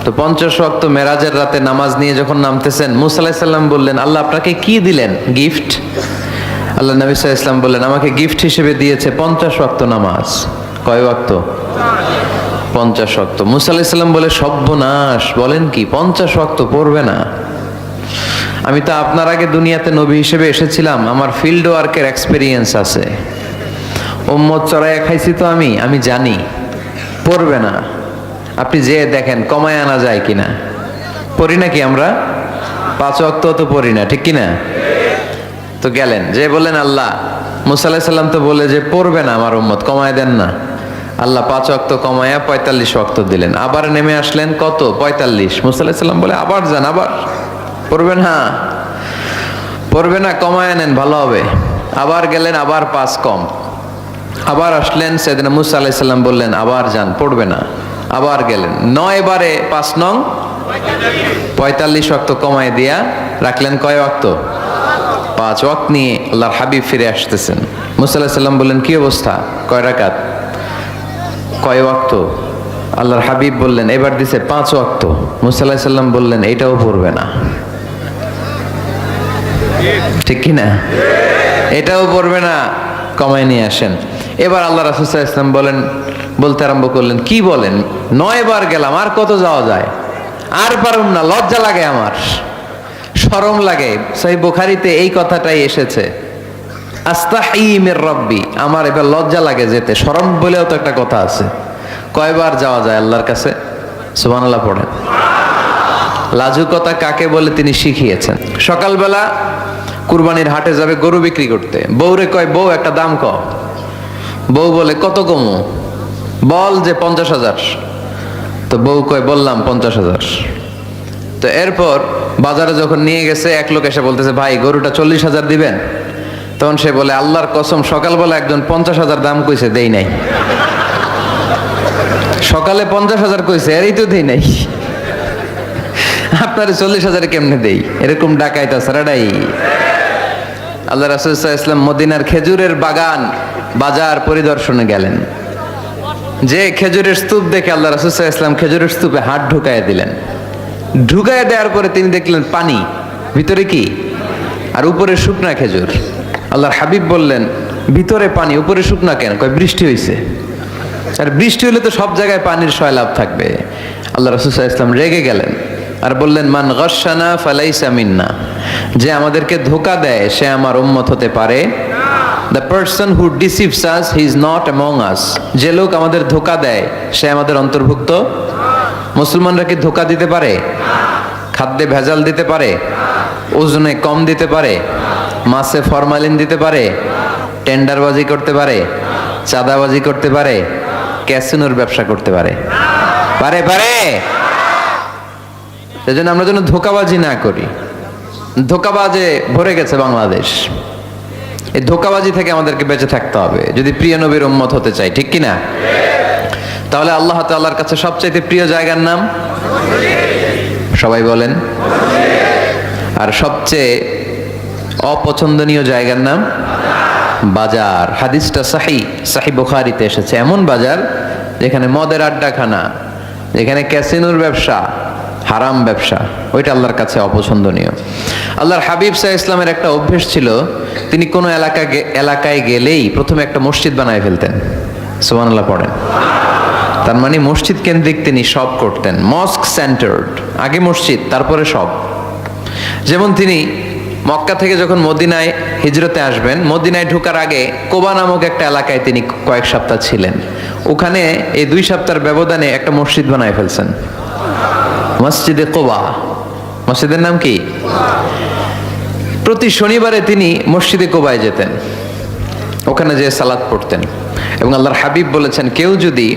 তো 50 ওয়াক্ত মেরাজের রাতে নামাজ নিয়ে যখন নামতেছেন, মুসা আলাইহিস সালাম বললেন, আল্লাহ আপনাকে কি দিলেন গিফট? আল্লাহ নবী সাল্লাল্লাহু আলাইহি ওয়াসাল্লাম বললেন, আমাকে গিফট হিসেবে দিয়েছে 50 ওয়াক্ত নামাজ। কয় ওয়াক্ত? 50 ওয়াক্ত। মুসা আলাইহিস সালাম বলে, সর্বনাশ, বলেন কি 50 ওয়াক্ত পড়বে না? আমি তো আপনার আগে দুনিয়াতে নবী হিসেবে এসেছিলাম, আমার ফিল্ড ওয়ার্কের এক্সপেরিয়েন্স আছে, উম্মত চড়াইয়া খাইছি তো আমি জানি পড়বে না। আপনি যে দেখেন কমায় আনা যায় কিনা। পড়ি নাকি আমরা? 5 ওয়াক্ত তো পড়ি না, ঠিক কিনা? তো গেলেন যে বললেন, আল্লাহ মুসা আলাইহিস সালাম তো বলে যে পড়বে না আমার উম্মত, কমায় দেন না। আল্লাহ 5 ওয়াক্ত কমায়া 45 ওয়াক্ত দিলেন। আবার নেমে আসলেন কত? 45। মুসা আলাইহিস সালাম বলে, আবার যান, আবার পড়বেন? হ্যাঁ পড়বে না, কমায় নেন, ভালো হবে। আবার গেলেন, আবার 5 কম। আবার আসলেন, সাইয়েদনা মুসা আলাইহিস সালাম বললেন, আবার যান, পড়বে না। আবার গেলেন, 9 বারে 5 নং 45 ওয়াক্ত কমায় দিয়া রাখলেন কয় ওয়াক্ত? 5 ওয়াক্ত নিয়ে আল্লাহর হাবিব ফিরে আসতেছেন। মুসা আলাইহিস সালাম বললেন, কি অবস্থা, কয় রাকাত, কয় ওয়াক্ত? আল্লাহর হাবিব বললেন, এবার দিছে 5 ওয়াক্ত। মুসা আলাইহিস সালাম বললেন, এটাও পড়বে না, ঠিক কিনা? এটাও পড়বে না, কমায় নিয়ে আসেন। এবার আল্লাহ রাসূল সাল্লাল্লাহু আলাইহি ওয়াসাল্লাম বলতে আরম্ভ করলেন, কি বলেন, 9 বার গেলাম, আর কত যাওয়া যায়? আর পারুম না, লজ্জা লাগে, আমার শরম লাগে। সহিহ বুখারীতে এই কথাটাই এসেছে, আস্তাহি মির রাব্বি, আমার এবার লজ্জা লাগে যেতে। শরম বলেও তো একটা কথা আছে। কয়বার যাওয়া যায় আল্লাহর কাছে? সুবহানাল্লাহ পড়েন। লাজুকতা কাকে বলে তিনি শিখিয়েছেন। সকালবেলা কুরবানির হাটে যাবে গরু বিক্রি করতে, বউরে কয়, বউ একটা দাম ক। বউ বলে, কত কমু? বল যে 50,000। তো বউ কয়, বললাম 50,000। তো এরপর বাজারে যখন নিয়ে গেছে, এক লোক এসে বলতেছে, ভাই গরুটা 40,000 দিবেন? তখন সে বলে, আল্লাহর কসম, সকালবেলা একজন 50,000 দাম কইছে, দেই নাই। সকালে 50,000 কইছে, এরই তো দেই নাই, আপনার 40,000 কেমনে দেই? এরকম ডাকাইত আছে রাডাই। আল্লাহ রাসূল সাল্লাল্লাহু আলাইহি ওয়াসাল্লাম মদিনার খেজুরের বাগান বাজার পরিদর্শনে গেলেন। যে খেজুরের স্তূপ দেখে আল্লাহ রাসূল সাল্লাল্লাহু আলাইহি ওয়াসাল্লাম খেজুরের স্তূপে হাত ঢুকাইয়া দিলেন। ঢুকাইয়া দেওয়ার পরে তিনি দেখলেন পানি, ভিতরে কি? আর উপরে শুকনা খেজুর। আল্লাহর হাবিব বললেন, ভিতরে পানি, উপরে শুকনা কেন? কয়, বৃষ্টি হয়েছে। আর বৃষ্টি হলে তো সব জায়গায় পানির সয়লাভ থাকবে। আল্লাহ রাসূল সাল্লাল্লাহু আলাইহি ওয়াসাল্লাম রেগে গেলেন আর বললেন, মান গাশশানা ফালাইসা মিন্না, যে আমাদেরকে ধোঁকা দেয় সে আমার উম্মত হতে পারে না। The person who deceives us, he is not among us. যে লোক আমাদের ধোঁকা দেয় সে আমাদের অন্তর্ভুক্ত। মুসলমানরা কি ধোঁকা দিতে পারে? খাদ্যে ভেজাল দিতে পারে? ওজনে কম দিতে পারে? মাছে ফরমালিন দিতে পারে? টেন্ডারবাজি করতে পারে? চাঁদাবাজি করতে পারে? ক্যাসিনোর ব্যবসা করতে পারে? পারে? সেজন্য আমরা যেন ধোঁকাবাজি না করি। ধোঁকাবাজে ভরে গেছে বাংলাদেশ। এই ধোঁকাবাজি থেকে আমাদেরকে বেঁচে থাকতে হবে যদি প্রিয় নবীর উম্মত হতে চাই, ঠিক কিনা? তাহলে আল্লাহ তাআলার কাছে সবচাইতে প্রিয় জায়গার নাম সবাই বলেন। আর সবচেয়ে অপছন্দনীয় জায়গার নাম বাজার। হাদিসটা সহিহ বুখারীতে এসেছে। এমন বাজার যেখানে মদের আড্ডাখানা, যেখানে ক্যাসিনোর ব্যবসা, হারাম ব্যবসা, ওইটা আল্লাহর কাছে অপছন্দনীয়। আল্লাহর হাবিব সাল্লাল্লাহু আলাইহি ওয়াসাল্লামের একটা অভ্যেস ছিল, তিনি কোনো এলাকায় গেলেই প্রথমে একটা মসজিদ বানায় ফেলতেন। সুবহানাল্লাহ পড়েন। তার মানে মসজিদ কেন্দ্রিক তিনি সব করতেন, মস্ক সেন্টার্ড। আগে মসজিদ, তারপরে সব। যেমন তিনি মক্কা থেকে যখন মদিনায় হিজরতে আসবেন, মদিনায় ঢোকার আগে কোবা নামক একটা এলাকায় তিনি কয়েক সপ্তাহ ছিলেন। ওখানে এই 2 সপ্তাহের ব্যবধানে একটা মসজিদ বানায় ফেলছেন, মসজিদে কোবা। মসজিদের নাম কি? প্রতি শনিবারে তিনি মসজিদে কোবায় যেতেন, ওখানে যে সালাত পড়তেন। এবং আল্লাহর হাবিব বলেছেন, কেউ যদি,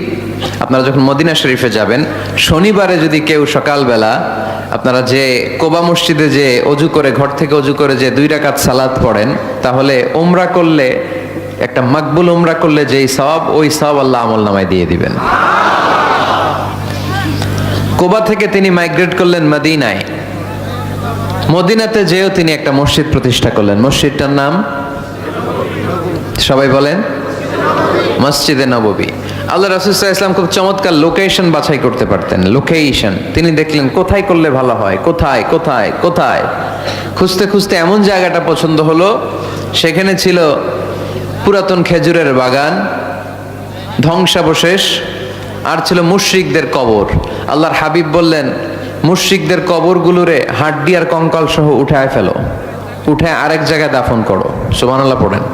আপনারা যখন মদিনা শরীফে যাবেন, শনিবারে যদি কেউ সকালবেলা আপনারা যে কোবা মসজিদে যে অজু করে, ঘর থেকে অজু করে যে 2 রাকাত সালাত পড়েন, তাহলে উমরা করলে, একটা মাকবুল উমরা করলে যেই সওয়াব, ওই সওয়াব আল্লাহ আমলনামায় দিয়ে দিবেন। কোবা থেকে তিনি মাইগ্রেট করলেন মদিনায়। মদিনাতে যেও তিনি একটা মসজিদ প্রতিষ্ঠা করলেন। মসজিদটার নাম সবাই বলেন, মসজিদে নববী। আল্লাহ রাসূল সাল্লাল্লাহু আলাইহি ওয়াসাল্লাম খুব চমৎকার লোকেশন বাছাই করতে পারতেন। লোকেশন তিনি দেখলেন কোথায় করলে ভালো হয়, কোথায় কোথায় কোথায়, খুঁজতে খুঁজতে এমন জায়গাটা পছন্দ হলো, সেখানে ছিল পুরাতন খেজুরের বাগান, ধ্বংসাবশেষ, আর ছিল মুশরিকদের কবর। আল্লাহর হাবিব বললেন, মুশরিকদের কবরগুলোরে হাড্ডি আর কঙ্কাল সহ উঠায় ফেলো, উঠে আরেক জায়গায় দাফন করো। সুবহানাল্লাহ পড়েন।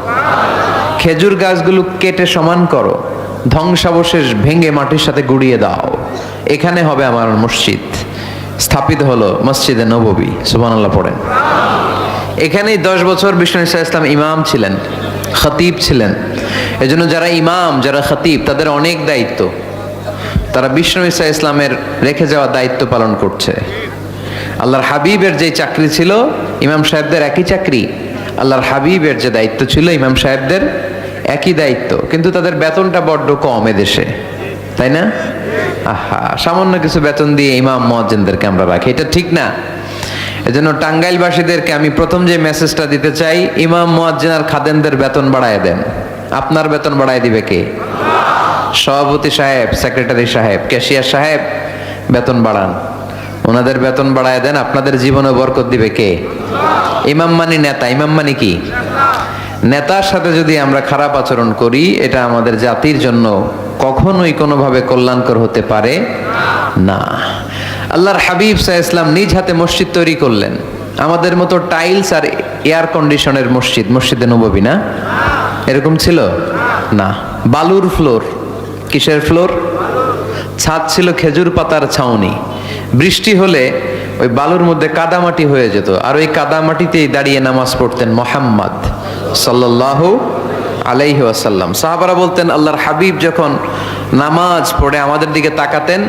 খেজুর গাছগুলো কেটে সমান করো, ধ্বংসাবশেষ ভেঙে মাটির সাথে গুড়িয়ে দাও, এখানে হবে আমার মসজিদ। স্থাপিত হলো মসজিদে নববী। সুবহানাল্লাহ পড়েন। এখানেই 10 বছর বিষ্ণু ইসলাম ইমাম ছিলেন, খতিব ছিলেন। এজন্য যারা ইমাম, যারা খতিব, তাদের অনেক দায়িত্ব। তারা বিষ্ণু ইসলামের রেখে যাওয়া দায়িত্ব পালন করছে। আল্লাহর হাবিবের যে চাকরি ছিল, ইমাম সাহেবদের একই চাকরি। আল্লাহর হাবিবের যে দায়িত্ব ছিল, ইমাম সাহেবদের একই দায়িত্ব, কিন্তু তাদের বেতনটা বড্ড কম এদেশে, তাই না? আহা, সামান্য কিছু বেতন দিয়ে ইমাম মুয়াজ্জিনদেরকে আমরা রাখি, এটা ঠিক না। এজন্য টাঙ্গাইলবাসীদেরকে আমি প্রথম যে মেসেজটা দিতে চাই, ইমাম মুয়াজ্জিন আর খাদেমদের বেতন বাড়ায় দেন। আপনার বেতন বাড়ায় দিবে কে? সভাপতি সাহেব, সেক্রেটারি সাহেব, ক্যাশিয়ার সাহেব, বেতন বাড়ান, ওনাদের বেতন বাড়ায় দেন। আপনাদের জীবনে বরকত দিবে কে? ইমাম মানি নেতা। ইমাম মানি কি? নেতার সাথে যদি আমরা খারাপ আচরণ করি, এটা আমাদের জাতির জন্য কখনোই কোনোভাবে কল্যাণকর হতে পারে না। আল্লাহর হাবিব সাল্লাল্লাহু আলাইহি ওয়াসাল্লাম নিজ হাতে মসজিদ তৈরি করলেন। আমাদের মতো টাইলস আর এয়ার কন্ডিশনের মসজিদ, মসজিদে নববী না, এরকম ছিল না। বালুর ফ্লোর। কিসের ফ্লোর? ছাদ ছিল খেজুর পাতার ছাউনি। বৃষ্টি হলে ওই বালুর মধ্যে কাদামাটি হয়ে যেত, আর ওই কাদামাটিতেই দাঁড়িয়ে নামাজ পড়তেন মুহাম্মদ সাল্লাল্লাহু আলাইহি ওয়াসাল্লাম। সাহাবারা বলতেন, আল্লাহর হাবিব যখন নামাজ পড়ে আমাদের দিকে তাকাতেন,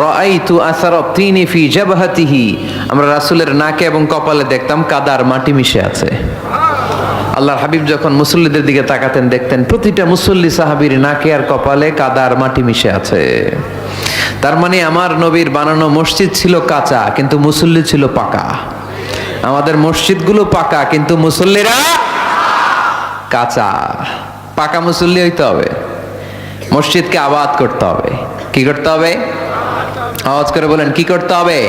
রাআইতু আসারা তিনি ফি জাবহাতিহি, আমরা রাসূলের নাকে এবং কপালে দেখতাম কাদার মাটি মিশে আছে। আল্লাহর হাবিব যখন মুসল্লিদের দিকে তাকাতেন, দেখতেন প্রতিটা মুসল্লি সাহাবীর নাকে আর কপালে কাদার মাটি মিশে আছে। তার মানে আমার নবীর বানানো মসজিদ ছিল কাঁচা, কিন্তু মুসল্লি ছিল পাকা। আমাদের মসজিদগুলো পাকা, কিন্তু মুসল্লিরা কাঁচা। পাকা মুসল্লি হইতে হবে, মসজিদকে আবাদ করতে হবে। কি করতে হবে? আওয়াজ করে বলেন, কি করতে হবে?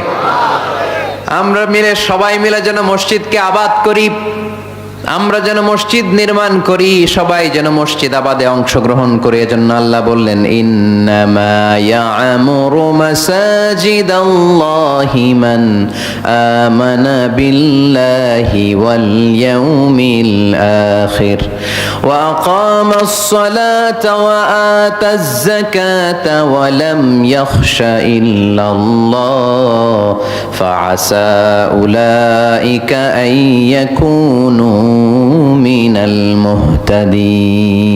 আমরা মিলে, সবাই মিলে যেন মসজিদকে আবাদ করি, আমরা যেন মসজিদ নির্মাণ করি, সবাই যেন মসজিদ আবাদে অংশগ্রহণ করে। এজন্য আল্লাহ বললেন, ইন্নামা ইয়া'মুরু মাসাজিদাল্লাহি মান আমানা বিল্লাহি ওয়াল ইয়াউমিল আখির ওয়া আকামাস সালাতা ওয়া আতাজ যাকাতা ওয়া লাম ইয়াখশা ইল্লাল্লাহ ফাআসা উলাইকা আইয়াকুনু মিনাল মুহতাদিন।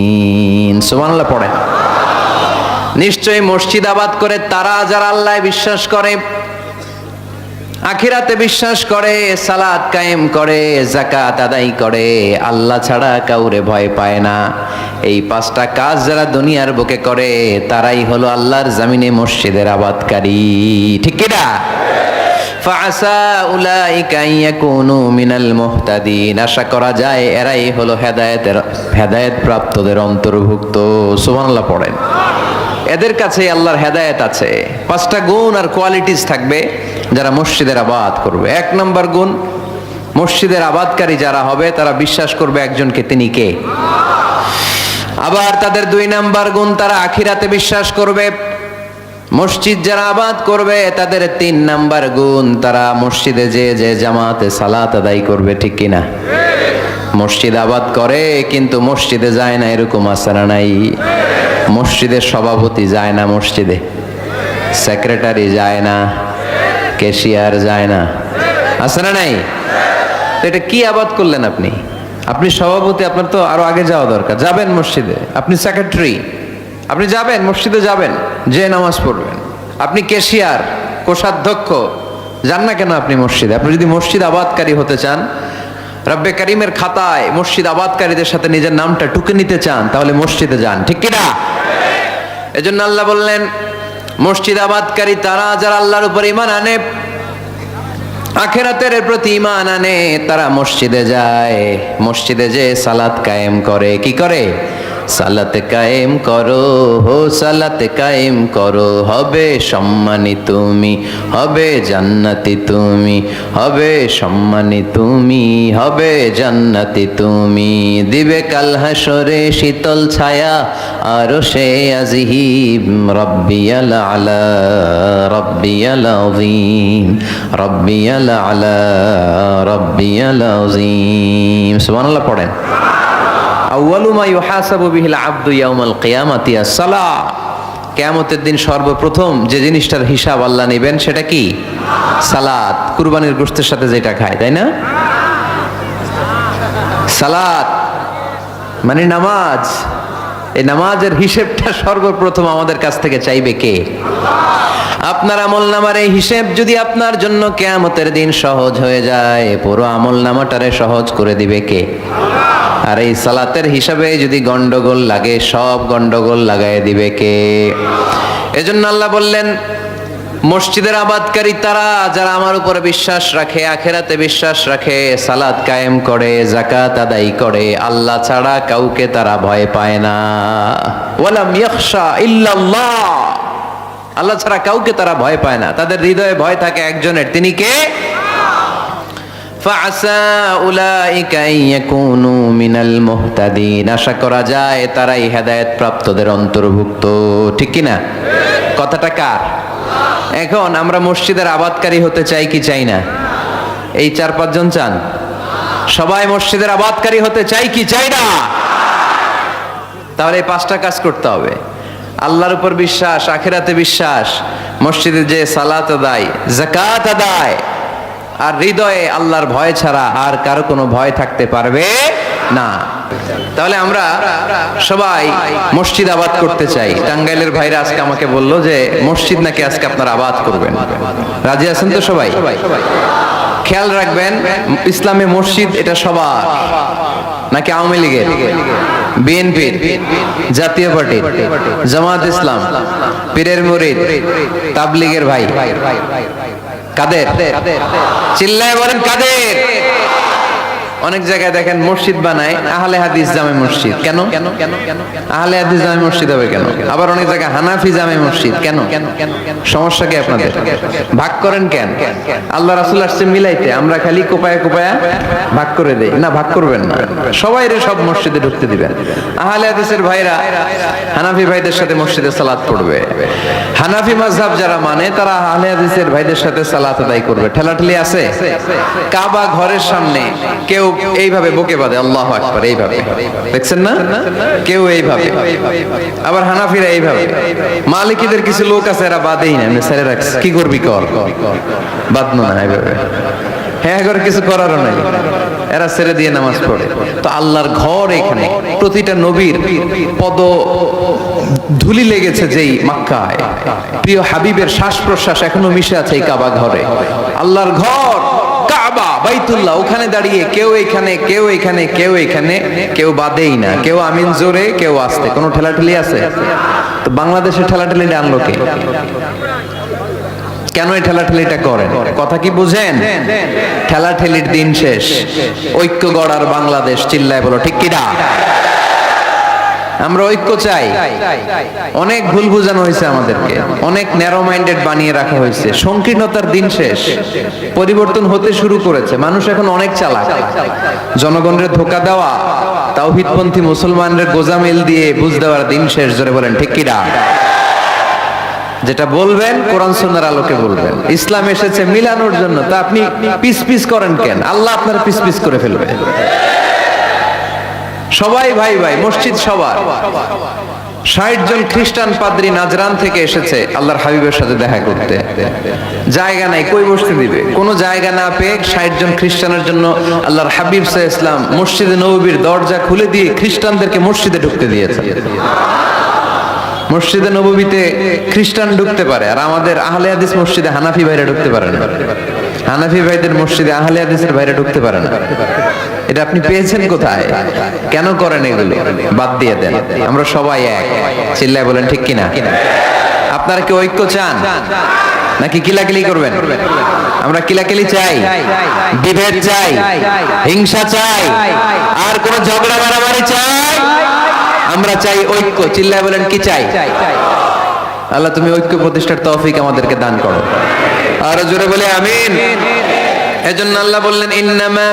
সুবহানাল্লাহ পড়েন। নিশ্চয়ই মসজিদ আবাদ করে তারা যারা আল্লাহয় বিশ্বাস করে, আখিরাতে বিশ্বাস করে, সালাত কায়েম করে, যাকাত আদায় করে, আল্লাহ ছাড়া কাউরে ভয় পায় না। এই 5টা কাজ যারা দুনিয়ার বুকে করে, তারাই হলো আল্লাহর জমিনে মসজিদের আবাদকারী। ঠিক কি না? ফাআসা উলাইকা আইয়াকুনু মিনাল মুহতাদিন, আশা করা যায় এরাই হলো হেদায়েত প্রাপ্তদের অন্তর্ভুক্ত। সুবহানাল্লাহ পড়েন। এদের কাছে আল্লাহর হেদায়েত আছে। 5টা গুণ আর কোয়ালিটিস থাকবে যারা মসজিদের আবাদ করবে। 1 নম্বর গুণ, মসজিদের আবাদকারী যারা হবে তারা বিশ্বাস করবে একজনকে, তিনি কে? আবার তাদের 2 নম্বর গুণ, তারা আখিরাতে বিশ্বাস করবে। মসজিদ যারা আবাদ করবে তাদের 3 নাম্বার গুণ, তারা মসজিদে যে জামাতে সালাত আদায় করবে। ঠিক কিনা? মসজিদ আবাদ করে কিন্তু মসজিদে যায় না, এরকম আছে না নাই? মসজিদের সভাপতি যায় না মসজিদে, সেক্রেটারি যায় না, ক্যাশিয়ার যায় না, আছে না নাই? তো এটা কি আবাদ করলেন আপনি? আপনি সভাপতি, আপনার তো আরো আগে যাওয়া দরকার। যাবেন মসজিদে, আপনি সেক্রেটারি, আপনি যাবেন মসজিদে, যাবেন যে নামাজ পড়বেন। আপনি ক্যাশিয়ার, কোষাধ্যক্ষ, যান না কেন আপনি মসজিদে? আপনি যদি মসজিদ আবাদকারী হতে চান, রব্বে কারিমের খাতায় মসজিদ আবাদকারীদের সাথে নিজের নামটা টুকে নিতে চান, তাহলে মসজিদে যান। ঠিক কিনা? এজন্য আল্লাহ বললেন, মসজিদ আবাদকারী তারা যারা আল্লাহর উপর ঈমান আনে, আখিরাতের প্রতি ঈমান আনে, তারা মসজিদে যায়, মসজিদে যে সালাত কায়েম করে। কি করে? সালাত কায়েম করো, হো সালাত কায়েম করো, হবে সম্মানী তুমি, হবে জান্নাতি তুমি, হবে সম্মানী তুমি, হবে জান্নাতি তুমি। দিবে কাল হাসরে শীতল ছায়া আরশে আজিম, রব্বিয়াল আলা রব্বিয়াল আযীম, রব্বিয়াল আলা রব্বিয়াল আযীম। সুবহানাল্লাহ পড়েন। আউয়ালু মা ইউহাসাবু বিহিল আবদু ইয়াউমাল কিয়ামাতি আস-সালাহ। কিয়ামতের দিন সর্বপ্রথম যে জিনিসটার হিসাব আল্লাহ নেবেন সেটা কি? সালাত। কুরবানির গোশতের সাথে যেটা খায়, তাই না? সালাত মানে নামাজ। এই নামাজের হিসেবটা সর্বপ্রথম আমাদের কাছ থেকে চাইবে কে? আপনার আমলনামার এই হিসেব যদি আপনার জন্য কিয়ামতের দিন সহজ হয়ে যায়, পুরো আমলনামাটারে সহজ করে দিবে কে? আর এই সালাতের হিসাবে যদি গন্ডগোল লাগে, সব গন্ডগোল লাগায় দিবে কে? এজন্য আল্লাহ বললেন, মসজিদের আবাদকারী তারা যারা আমার উপরে বিশ্বাস রাখে, আখেরাতে বিশ্বাস রাখে, সালাত কায়েম করে, যাকাত আদায় করে, আল্লাহ ছাড়া কাউকে তারা ভয় পায় না। ওয়ালাম ইয়াখশা ইল্লাল্লাহ, আল্লাহ ছাড়া কাউকে তারা ভয় পায় না। তাদের হৃদয়ে ভয় থাকে একজনের, তিনি কে? ফাআসা উলাইকা ইয়াকুনু মিনাল মুহতাদিন, আশা করা যায় তারাই হেদায়েত প্রাপ্তদের অন্তর্ভুক্ত। ঠিক কি না? কথাটা কার? এখন আমরা মসজিদের আবাদকারী হতে চাই কি চাই না? এই 4-5 জন চান? সবাই মসজিদের আবাদকারী হতে চাই কি চাই না? তাহলে এই 5টা কাজ করতে হবে। আল্লাহর উপর বিশ্বাস, আখিরাতে বিশ্বাস, মসজিদে যে সালাত আদায়, যাকাত আদায়, আর হৃদয়ে আল্লাহর ভয় ছাড়া আর কারো কোনো ভয় থাকতে পারবে না। তাহলে আমরা সবাই মসজিদ আবাদ করতে চাই। টাঙ্গাইলের ভাইরা আজকে আমাকে বললো যে মসজিদ নাকি আজকে আপনারা আবাদ করবেন। রাজি আছেন তো সবাই? খেয়াল রাখবেন, ইসলামে মসজিদ এটা সবার নাকি আওয়ামী লীগের, বিএনপির, জাতীয় পার্টির, জামাত ইসলাম, পীরের মুরিদ, তাবলীগের ভাই? কাদের? চিল্লায় বলেন কাদের? অনেক জায়গায় দেখেন মসজিদ বানায় আহলে হাদিস জামে মসজিদ। কেন? আহলে হাদিস জামে মসজিদ হবে কেন? আবার অনেক জায়গায় হানাফি জামে মসজিদ। কেন? সমস্যা কি আপনাদের? ভাগ করেন কেন? আল্লাহ রাসূল আসছে মিলাইতে, আমরা খালি কোপায়া কোপায়া ভাগ করে দেই। না, ভাগ করবেন না, সবাইরে সব মসজিদে ঢুকতে দিবেন। আহলে হাদিসের ভাইরা হানাফি ভাইদের সাথে মসজিদে সালাত পড়বে, হানাফি মাযহাব যারা মানে তারা আহলে হাদিসের ভাইদের সাথে সালাত আদায় করবে। ঠেলাঠেলি আছে? কাবা ঘরের সামনে কেউ এইভাবে বুকে বাঁধে, আল্লাহু আকবার, এইভাবে দেখছেন না? কেউ এইভাবে, আবার হানাফিরা এইভাবে। মালিকিদের কিছু লোক আছে এরা বাঁধেই না, এমনি ছেড়ে রাখছে। কি করবি কর, বাঁধনো না এইভাবে। হ্যাঁ, করে কিছু করারও নাই, এরা ছেড়ে দিয়ে নামাজ পড়ে। তো আল্লাহর ঘর এখানে, প্রতিটা নবীর পদ ধুলি লেগেছে যেই মক্কায়, প্রিয় হাবিবের শ্বাস প্রশ্বাস এখনো মিশে আছে এই কাবা ঘরে। আল্লাহর ঘর কাবা বাইতুল্লাহ, ওখানে দাঁড়িয়ে কেউ এখানে, কেউ এখানে, কেউ এখানে, কেউ বাদেই না, কেউ আমিন জোরে, কেউ আস্তে। কোনো ঠেলাঠেলি আছে? তো বাংলাদেশে ঠেলাঠেলি আনলো কে? কেন এই ঠেলাঠেলিটা করেন? কথা কি বুঝেন? ঠেলাঠেলির দিন শেষ, ঐক্য গড়ার বাংলাদেশ। চিল্লায় বলো ঠিক কিনা? আমরা ঐক্য চাই। অনেক ভুল বুঝানো হয়েছে আমাদেরকে, অনেক ন্যারো মাইন্ডেড বানিয়ে রাখা হয়েছে। সংকীর্ণতার দিন শেষ, পরিবর্তন হতে শুরু করেছে। মানুষ এখন অনেক চালাক। জনগণের ধোঁকা দেওয়া, তাওহীদপন্থী মুসলমানদের গোজামিল দিয়ে বুঝ দেওয়ার দিন শেষ। জোরে বলেন ঠিক কিনা? যেটা বলবেন কোরআন সুন্নাহর আলোকে বলবেন। ইসলাম এসেছে মিলানোর জন্য, তা আপনি পিস পিস করেন কেন? আল্লাহ আপনার পিস পিস করে ফেলবে। সবাই ভাই ভাই, মসজিদ সবার। 60 জন খ্রিস্টান পাদ্রী নাজরান থেকে এসেছে আল্লাহর হাবিবের সাথে দেখা করতে। জায়গা নাই, কই বসতে দিবে? কোনো জায়গা না পেয়ে 60 জন খ্রিস্টানের জন্য আল্লাহর হাবিব সাল্লাল্লাহু আলাইহি ওয়াসাল্লাম মসজিদে নববীর দরজা খুলে দিয়ে খ্রিস্টানদেরকে মসজিদে ঢুকতে দিয়েছে। মসজিদে নববীতে খ্রিস্টান ঢুকতে পারে, আর আমাদের আহলে হাদিস মসজিদে হানাফি ভাইরা ঢুকতে পারে না। হানাফি ভাইদের মসজিদে আহলে হাদিসের ভাইরা ঢুকতে পারে না। এটা আপনি পেয়েছেন কোথায়? কেন করেন এগুলো? বাদ দিয়ে দেন। আমরা সবাই এক। চিল্লায় বলেন ঠিক কিনা? আপনারা কি ঐক্য চান নাকি কিলাকিলি করবেন? আমরা কিলাকিলি চাই, বিভেদ চাই, হিংসা চাই, আর কোন ঝগড়া মারামারি চাই আমরা চাই ঐক্য, চিল্লায় বলেন কি চাই? আল্লাহ তুমি ঐক্য প্রতিষ্ঠার তৌফিক আমাদেরকে দান করো, আর জোরে বলে আমিন। এজন্য আল্লাহ বললেন ইন্নামা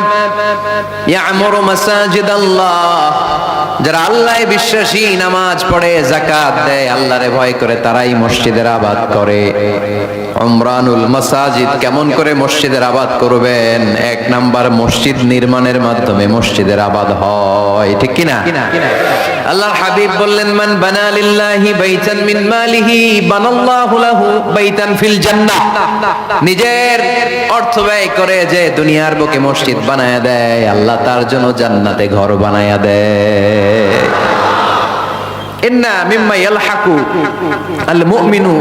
ইয়ামুরু মাসাজিদাল্লাহ, যারা আল্লাহয় বিশ্বাসী, নামাজ পড়ে, যাকাত দেয়, আল্লাহরে ভয় করে, তারাই মসজিদের আবাদ করে। উমরানুল মাসাজিদ, কেমন করে মসজিদের আবাদ করবেন? এক নাম্বার, মসজিদ নির্মাণের মাধ্যমে মসজিদের আবাদ হয়, ঠিক কি না? আল্লাহর হাবিব বললেন মান বানা লিল্লাহি বাইতান মিন মালিহি বানাল্লাহু লাহু বাইতান ফিল জান্নাহ। নিজের অর্থ ব্যয় করে যে দুনিয়ার বুকে মসজিদ বানায়া দেয়, আল্লাহ তার জন্য জান্নাতে ঘর বানায়া দেয়। ইন্না মিম্মা ইয়ালহাকু আল মুমিনু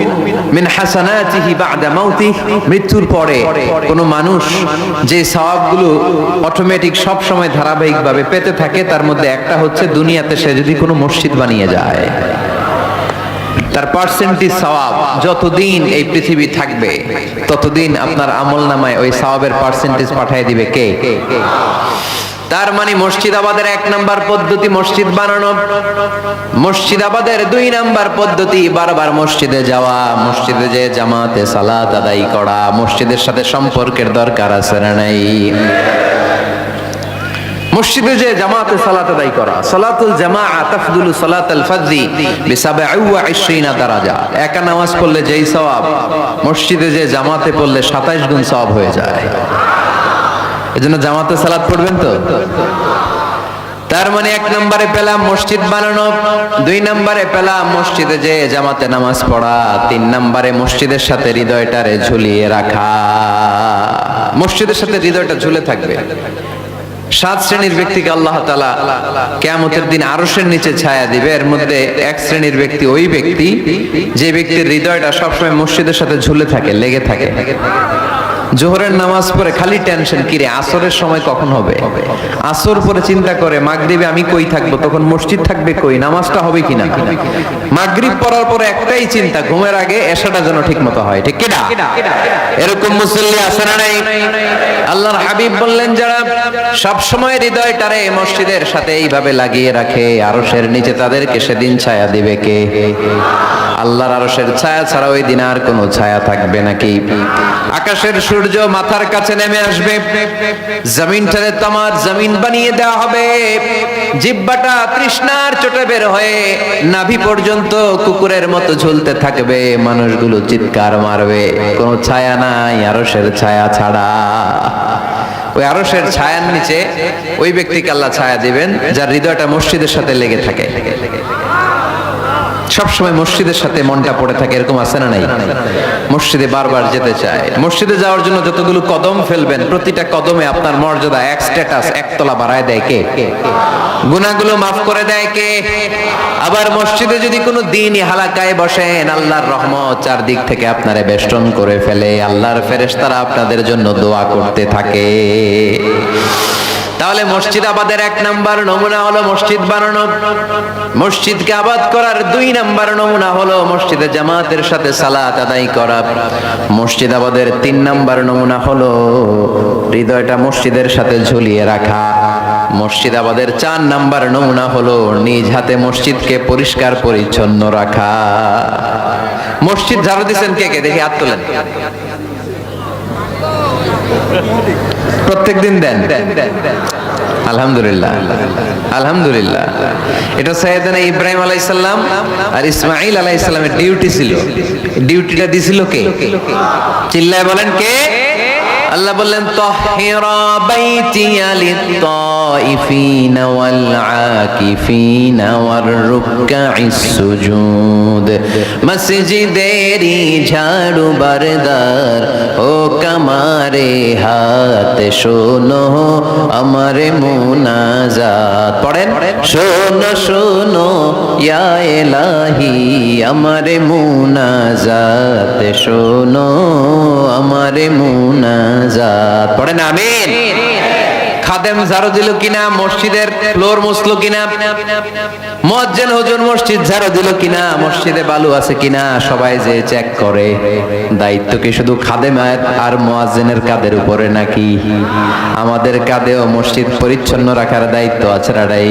মিন হাসানাতিহি বা'দা মাউতিহি, মৃত্যুর পরে কোন মানুষ যে সওয়াবগুলো অটোমেটিক সব সময় ধারাবাহিকভাবে পেতে থাকে, তার মধ্যে একটা হচ্ছে দুনিয়াতে সে যদি কোনো মসজিদ বানিয়ে যায়, তার পার্সেন্টেজ সওয়াব যতদিন এই পৃথিবী থাকবে ততদিন আপনার আমলনামায় ওই সওয়াবের পার্সেন্টেজ পাঠিয়ে দিবে কে? তার মানে মসজিদ আবাদের এক নাম্বার পদ্ধতি মসজিদ বানানো, মসজিদ আবাদের দুই নাম্বার পদ্ধতি বারবার মসজিদে যাওয়া, মসজিদে যে জামাতে সালাত আদায় করা। মসজিদের সাথে সম্পর্কের দরকার আছে না নাই? মসজিদে যে জামাতে সালাত আদায় করা, সালাতুল জামাআ তাফদুলু সালাতাল ফাজরি বি27 দারাজা। একা নামাজ পড়লে যেই সওয়াব, মসজিদে যে জামাতে পড়লে 27 গুণ সওয়াব হয়ে যায়। এজন্য জামাতে সালাত পড়বেন তো। তার মানে এক নম্বরে পেলাম মসজিদ বানানো, দুই নম্বরে পেলাম মসজিদে যে জামাতে নামাজ পড়া, তিন নম্বরে মসজিদের সাথে হৃদয়টারে ঝুলিয়ে রাখা। মসজিদের সাথে হৃদয়টা ঝুলে থাকবে। 7 শ্রেণীর ব্যক্তিকে আল্লাহ তাআলা কিয়ামতের দিন আরশের নিচে ছায়া দিবে। এর মধ্যে এক শ্রেণীর ব্যক্তি ওই ব্যক্তি যে ব্যক্তির হৃদয়টা সবসময় মসজিদের সাথে ঝুলে থাকে, লেগে থাকে। জোহরের নামাজ পড়ে খালি টেনশন, কিরে আসরের সময় কখন হবে। আসর পরে চিন্তা করে মাগরিবে আমি কই থাকবো, তখন মসজিদ থাকবে কই, নামাজটা হবে কিনা। মাগরিব পড়ার পরে একটাই চিন্তা, ঘুমের আগে এশাটা যেন ঠিক মতো হয়, ঠিক কিনা? এরকম মুসল্লি আছে না নাই? আল্লাহর হাবিব বললেন যারা সব সময় হৃদয়টারে মসজিদের সাথে এইভাবে লাগিয়ে রাখে, আরশের নিচে তাদেরকে সেদিন ছায়া দিবে কে? আল্লাহর আরশের ছায়া ছাড়া ওই দিন আর কোনো ছায়া থাকবে নাকি? আকাশের সূর্য মাথার কাছে নেমে আসবে, জমিনটারে তামার জমিন বানিয়ে দেওয়া হবে, জিহ্বাটা তৃষ্ণার চোটে বের হয়ে নাভি পর্যন্ত কুকুরের মতো ঝুলতে থাকবে, মানুষগুলো চিৎকার মারবে, কোনো ছায়া নাই আরশের ছায়া ছাড়া। ওই আরশের ছায়ার নিচে ওই ব্যক্তিকে আল্লাহ ছায়া দিবেন যার হৃদয়টা মসজিদের সাথে লেগে থাকে, সবসময় মসজিদের সাথে মনটা পড়ে থাকে। এরকম আছে না নাই? মসজিদে বারবার যেতে চায়। মসজিদে যাওয়ার জন্য যতগুলো কদম ফেলবেন, প্রতিটা কদমে আপনার মর্যাদা এক স্ট্যাটাস, একতলা বাড়ায় দেয় কে? গুনাহগুলো মাফ করে দেয় কে? আবার মসজিদে যদি কোনো দিনই হালাকায় বসেন, আল্লাহর রহমত চারদিক থেকে আপনারে বেষ্টন করে ফেলে, আল্লাহর ফেরেশতারা আপনাদের জন্য দোয়া করতে থাকে। তাহলে মসজিদ আবাদের এক নাম্বার নমুনা হলো মসজিদ বানানো। মসজিদকে আবাদ করার দুই নাম্বার নমুনা হলো মসজিদে জামাতের সাথে সালাত আদায় করা। মসজিদ আবাদের তিন নাম্বার নমুনা হলো হৃদয়টা মসজিদের সাথে ঝুলিয়ে রাখা। মসজিদ আবাদের 4 নাম্বার নমুনা হলো নিজ হাতে মসজিদকে পরিষ্কার পরিচ্ছন্ন রাখা। মসজিদ ঝাড়ু দিচ্ছেন কে কে? দেখি হাত তোলেন। প্রত্যেকদিন দেন? আলহামদুলিল্লাহ, আলহামদুলিল্লাহ। এটা সাইয়েদনা ইব্রাহিম আলাইহিস সালাম আর ইসমাঈল আলাইহিস সালামের ডিউটি ছিল। ডিউটিটা দিছিল কে? চিল্লায় বলেন কে? আল্লাহ বললেন তাহিরা বাইতিয়া লিত-তাইফিনা ওয়াল আকিফিনা ওয়ার রুকআইস সুজুদ। মসজিদেরি ঝাড়ু বারদার ও কামারে হাত শোনো আমার মুনাজাত। পড়েন, শোনো শোনো ইয়া ইলাহি আমার মুনাজাত, শোনো আমার মুনাজাত। পড়েন আমিন। খাদেম ঝাড়ু দিল কিনা, মসজিদের ফ্লোর মুছলো কিনা, মুয়াজ্জিন হুজুর মসজিদ ঝাড়ু দিল কিনা, মসজিদে বালু আছে কিনা, সবাই যে চেক করে। দায়িত্ব কি শুধু খাদেম আর মুয়াজ্জিনের কাঁধের উপরে নাকি আমাদের কাঁধেও মসজিদ পরিচ্ছন্ন রাখার দায়িত্ব আছে? রাডাই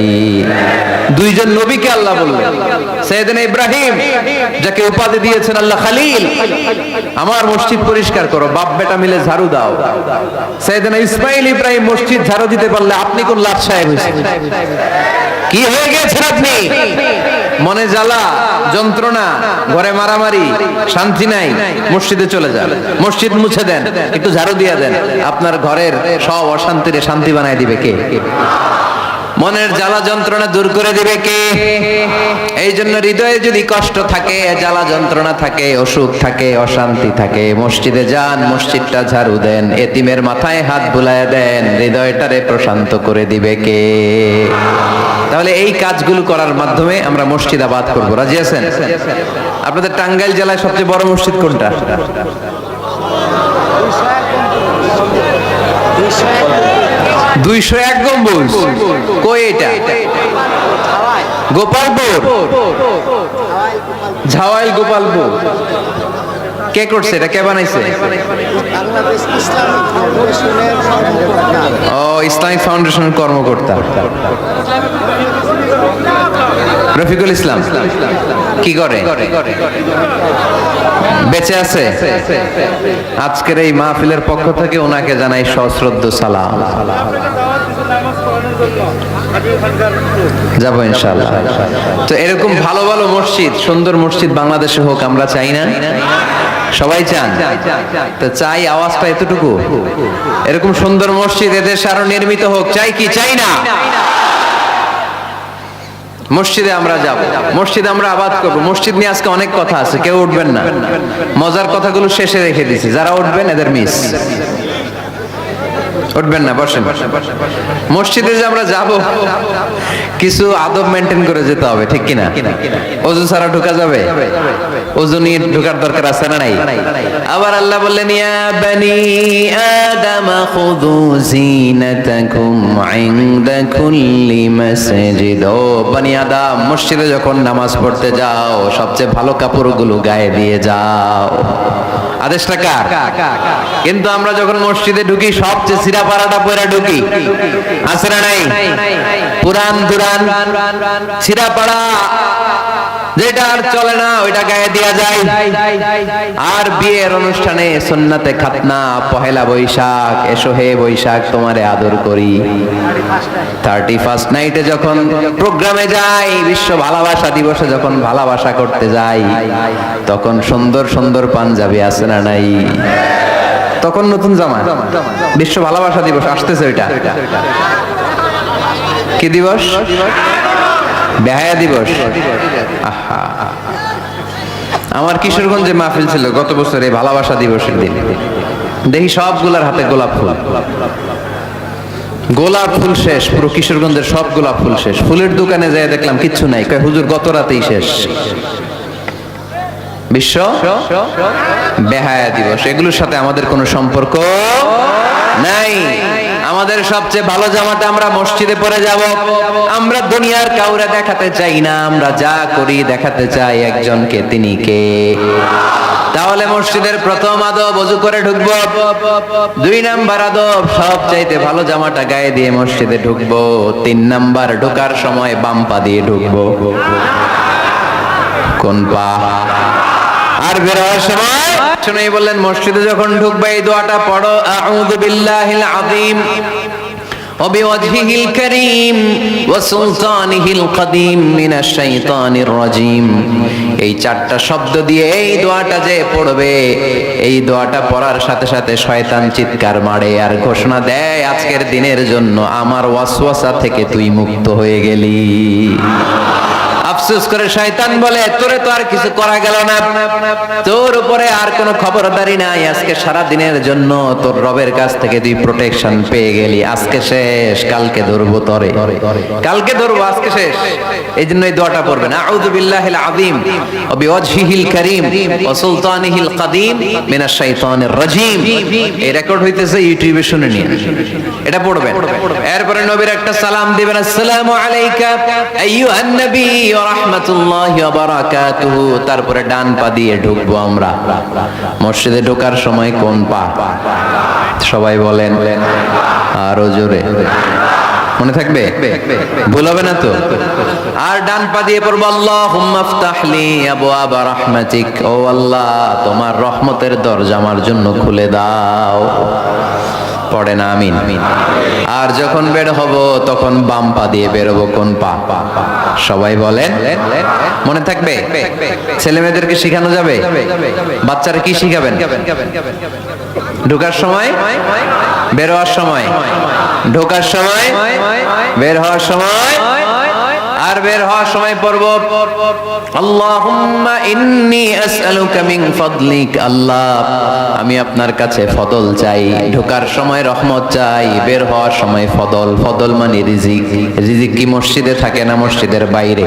দুইজন নবীকে আল্লাহ বললেন, সাইয়েদনা ইব্রাহিম যাকে উপাধি দিয়েছেন আল্লাহ খলিল, আমার মসজিদ পরিষ্কার করো, বাপ বেটা মিলে ঝাড়ু দাও। সাইয়েদনা ইসমাইল ইব্রাহিম মসজিদ ঝাড়ু দিতে পারলে আপনি কোন লাট সাহেব হয়েছেন? কি হয়ে গেছেন আপনি? মনে জ্বালা যন্ত্রণা, ঘরে মারামারি, শান্তি নাই, মসজিদে চলে যান, মসজিদ মুছে দেন, একটু ঝাড়ু দিয়ে দেন, আপনার ঘরের সব অশান্তিরে শান্তি বানায় দিবে কে? মনের জ্বালা যন্ত্রণা দূর করে দিবে কে? এই জন্য হৃদয়ে যদি কষ্ট থাকে, জ্বালা যন্ত্রণা থাকে, অসুখ থাকে, অশান্তি থাকে, মসজিদে যান, মসজিদটা ঝাড়ু দেন, এতিমের মাথায় হাত বুলায় দেন, হৃদয়টারে প্রশান্ত করে দিবে কে? তাহলে এই কাজগুলো করার মাধ্যমে আমরা মসজিদ আবাদ করব। রাজি আছেন? আপনাদের টাঙ্গাইল জেলায় সবচেয়ে বড় মসজিদ কোনটা? 201 গম্বুজ। কই এটা? গোপালপুর, ঝাওয়াইল গোপালপুর। কে করছে এটা? কে বানাইছে? ও, ইসলামিক ফাউন্ডেশনের কর্মকর্তা রফিকুল ইসলাম। কি করে? বেঁচে আছে? আজকের এই মাহফিলের পক্ষ থেকে ওনাকে জানাই সশ্রদ্ধ সালাম। যাবো ইনশাআল্লাহ। তো এরকম ভালো ভালো মসজিদ, সুন্দর মসজিদ বাংলাদেশে হোক, আমরা চাই না? সবাই চান? তো চাই, আওয়াজটা এতটুকু। এরকম সুন্দর মসজিদ এদেশে আরো নির্মিত হোক, চাই কি চাই না? মসজিদে আমরা যাব, মসজিদে আমরা আবাদ করব। মসজিদ নিয়ে আজকে অনেক কথা আছে, কেউ উঠবেন না, মজার কথাগুলো শেষে রেখে দিছি। যারা উঠবেন এদের মিস, উঠবেন না, বসেন। মসজিদে যে আমরা যাব, কিছু আদব মেনটেন করে যেতে হবে, ঠিক কিনা? ওযু ছাড়া ঢোকা যাবে? ওযু নিয়ে ঢোকার দরকার আছে না নাই? আবার আল্লাহ বললেন, ইয়া বানি আদম খুযু জিনাতাকুম ইনদা কুল্লি মাসজিদ। ও বনি আদম, মসজিদে যখন নামাজ পড়তে যাও, সবচেয়ে ভালো কাপড়গুলো গায়ে দিয়ে যাও। আদেশটা কার? কিন্তু আমরা যখন মসজিদে ঢুকি, সবচেয়ে সিরা পাড়াটা পরে ঢুকি, আছে না নাই? পুরান দুরান সিরা পাড়া, যেটা আর চলে না ওইটা গায়ে দেয়া যায়। আর বিয়ের অনুষ্ঠানে সুন্নাতে খাতনা, পহেলা বৈশাখ, এসো হে বৈশাখ তোমারে আদর করি, 31st নাইটে যখন প্রোগ্রামে যাই, বিশ্ব ভালোবাসা দিবসে যখন ভালোবাসা করতে যাই, তখন সুন্দর সুন্দর পাঞ্জাবি আছে না নাই? তখন নতুন জামা, বিশ্ব ভালোবাসা দিবস আসতেছে। ওইটা কি দিবস? বেহায়া দিবস। আহা, আমার কিশোরগঞ্জে মাহফিল ছিল গত বছর এই ভালোবাসা দিবসের দিন। দেখি সবগুলার হাতে গোলাপ ফুল, গোলাপ ফুল শেষ, পুরো কিশোরগঞ্জের সব গোলাপ ফুল শেষ। ফুলের দোকানে যাই দেখলাম কিচ্ছু নাই, কয় হুজুর গত রাতেই শেষ। বিশ্ব বেহায়া দিবস, এগুলোর সাথে আমাদের কোনো সম্পর্ক নাই। আমাদের সবচেয়ে ভালো জামাটা আমরা মসজিদে পরে যাব। আমরা দুনিয়ার কাউরে দেখাতে চাই না, আমরা যা করি দেখাতে চাই একজনকে, তিনি কে? তাহলে মসজিদের প্রথম আদব ওযু করে ঢুকবো। 2 নাম্বার আদব, সবচাইতে ভালো জামাটা গায়ে দিয়ে মসজিদে ঢুকবো। 3 নাম্বার, ঢোকার সময় বাম পা দিয়ে ঢুকবো। কোন পা? আর বের হওয়ার সময় শুনেই বললেন, মসজিদে যখন ঢুকবে এই দোয়াটা পড়ো, আউযু বিল্লাহিল আযীম ওয়া বিওয়াজহিল কারীম ওয়া সুলতানিহিল কাদীম মিনাশ শাইতানির রাজীম। এই 4টা শব্দ দিয়ে এই দোয়াটা যে পড়বে, এই দোয়াটা পড়ার সাথে সাথে শয়তান চিৎকার মারে আর ঘোষণা দেয়, আজকের দিনের জন্য আমার ওয়াসওয়াসা থেকে তুই মুক্ত হয়ে গেলি। আফসোস করে শয়তান বলে, তোরে তো আর কিছু করা গেল না, তোর উপরে আর কোনো খবরদারি নাই, আজকে সারা দিনের জন্য তোর রবের কাছ থেকে তুই প্রোটেকশন পেয়ে গেলি, আজকে শেষ, কালকে ধরবো তরে, কালকে ধরবো, আজকে শেষ। এই জন্য এই দোয়াটা পড়বেন, আউযু বিল্লাহিল আযীম ওয়া বিওয়াজহিল কারীম ওয়া সুলতানিহিল কাদীম মিনাশ শাইতানির রাজীম। এই রেকর্ড হইতেছে ইউটিউবে, শুনে নিন, এটা পড়বেন। এরপরে নবীর একটা সালাম দিবেন, আসসালামু আলাইকা আইয়ুহান নবী ওয়া রাহমাতুল্লাহি ওয়া বারাকাতুহু। তারপরে ডান পা দিয়ে ঢুকবো আমরা। মসজিদে ঢোকার সময় কোন পা? সবাই বলেন আরো জোরে, মনে থাকবে, ভুল হবে না তো? আর ডান পা দিয়ে পড়বো আল্লাহুম্মা ইফতাহলি আবওয়াবা রাহমাতিক, ও আল্লাহ তোমার রহমতের দরজা আমার জন্য খুলে দাও। পড়েন আমিন। আর যখন বের হব তখন বাম পা দিয়ে বের হবো। কোন পা? সবাই বলেন, মনে থাকবে? ছেলে মেয়েদেরকে শিখানো যাবে? বাচ্চারা কি শিখাবেন? ঢোকার সময়, বের হওয়ার সময়, ঢোকার সময়, বের হওয়ার সময়, আর বের হওয়ার সময় পড়ব আল্লাহুম্মা ইন্নী আসআলুকা মিন ফাদলিক, আল্লাহ আমি আপনার কাছে ফদল চাই। ঢোকার সময় রহমত চাই, বের হওয়ার সময় ফদল। ফদল মানে রিজিক। রিজিক কি মসজিদে থাকে না মসজিদের বাইরে?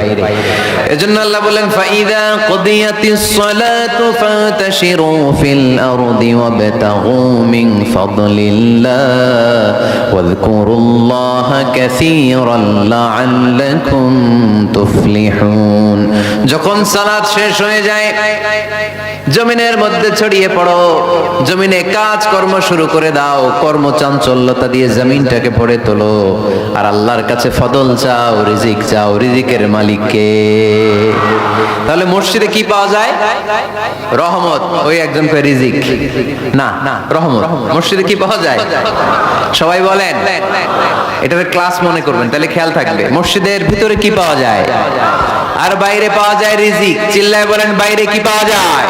এজন্য আল্লাহ বলেন ফাইদা কুদিয়াতিস সালাতু ফাতাশিরু ফিল আরদি ওয়াবতাগু মিন ফাদলিল্লাহ ওয়াযকুরুল্লাহা কাসীরান লাআল্লাকুম তুফলিহুন। যখন সালাত শেষ হয়ে যায় জমিনের মধ্যে ছড়িয়ে পড়ো, জমিনে কাজ কর্ম শুরু করে দাও, কর্মচাঞ্চল্যতা দিয়ে জমিনটাকে ভরে তোলো, আর আল্লাহর কাছে ফদল চাও, রিজিক চাও। রিজিকের মালিক কে? তাহলে মসজিদে কি পাওয়া যায়? রহমত। ওই একজন কে রিজিক না, রহমত। মসজিদে কি পাওয়া যায়? সবাই বলেন, এটার ক্লাস মনে করবেন, তাহলে খেয়াল থাকবে। মসজিদের ভিতরে কি পাওয়া যায়? আর বাইরে পাওয়া যায় রিজিক। চিল্লায় বলেন, বাইরে কি পাওয়া যায়?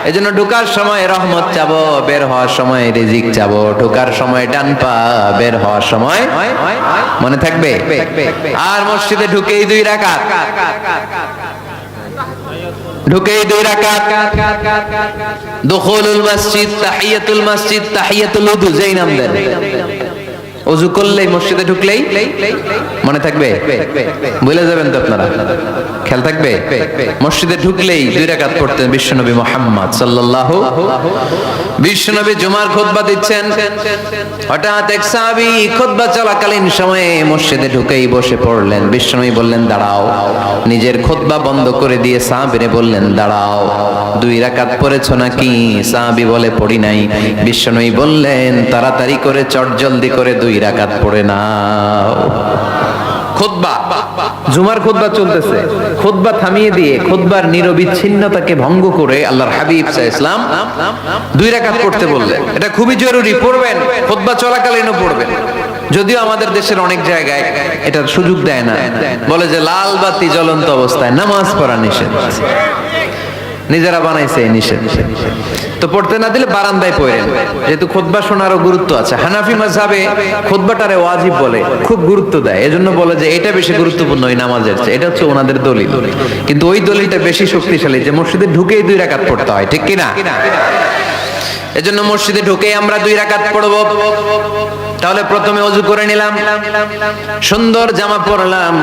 এজন্য ঢোকার সময় রহমত চাবো, বের হওয়ার সময় রিজিক চাবো। ঢোকার সময় ডান পা, বের হওয়ার সময়, মনে থাকবে? আর মসজিদে ঢুকেই 2 রাকাত, ঢুকেই 2 রাকাত। দুখুলুল মসজিদ, তাহিয়াতুল মসজিদ, তাহিয়াতুল উযু, যেই নাম দেন। ওযু করলেই, মসজিদে ঢুকলেই, মনে থাকবে? ভুলে যাবেন তো আপনারা? খেয়াল থাকবে? মসজিদে ঢুকলেই 2 রাকাত পড়তেন বিশ্বনবী মুহাম্মদ সাল্লাল্লাহু। বিশ্বনবী জুমার খুতবা দিচ্ছেন, হঠাৎ এক সাহাবী খুতবা চলাকালীন সময়ে মসজিদে ঢুকেই বসে পড়লেন। বিশ্বনবী বললেন দাঁড়াও। নিজের খুতবা বন্ধ করে দিয়ে সাহাবীরে বললেন দাঁড়াও, 2 রাকাত পড়েছো নাকি? সাহাবী বলে পড়ি নাই। বিশ্বনবী বললেন তাড়াতাড়ি করে চটজলদি করে 2 রাকাত পড়ে নাও। খুতবা, জুমার খুতবা চলতেছে, খুতবা থামিয়ে দিয়ে খুতবার নিরবিচ্ছিন্নতাকে ভঙ্গ করে আল্লাহর হাবিব সাল্লাল্লাহু আলাইহি ওয়াসাল্লাম 2 রাকাত পড়তে বললেন। এটা খুবই জরুরি, পড়বেন, খুতবা চলাকালীনও পড়বেন। যদিও আমাদের দেশের অনেক জায়গায় এটার সুযোগ দেয় না, বলে যে লাল বাতি জ্বলন্ত অবস্থায় নামাজ পড়া নিষেধ। নিজেরা বানাইছে এই নিষেধ। তো পড়তে না দিলে বারান্দায় পড়েন, যেহেতু খুতবা শোনারও গুরুত্ব আছে। হানাফি মাযহাবে খুতবাটারে ওয়াজিব বলে, খুব গুরুত্ব দেয়। এজন্য বলে যে এটা বেশি গুরুত্বপূর্ণ ওই নামাজের চেয়ে। এটা হচ্ছে ওনাদের দলিল, কিন্তু ওই দলিলটা বেশি শক্তিশালী যে মসজিদে ঢুকেই 2 রাকাত পড়তে হয়, ঠিক কি না? এজন্য মসজিদে ঢুকেই আমরা 2 রাকাত পড়ব। তাহলে প্রথমে ওযু করে নিলাম, সুন্দর জামা পরলাম,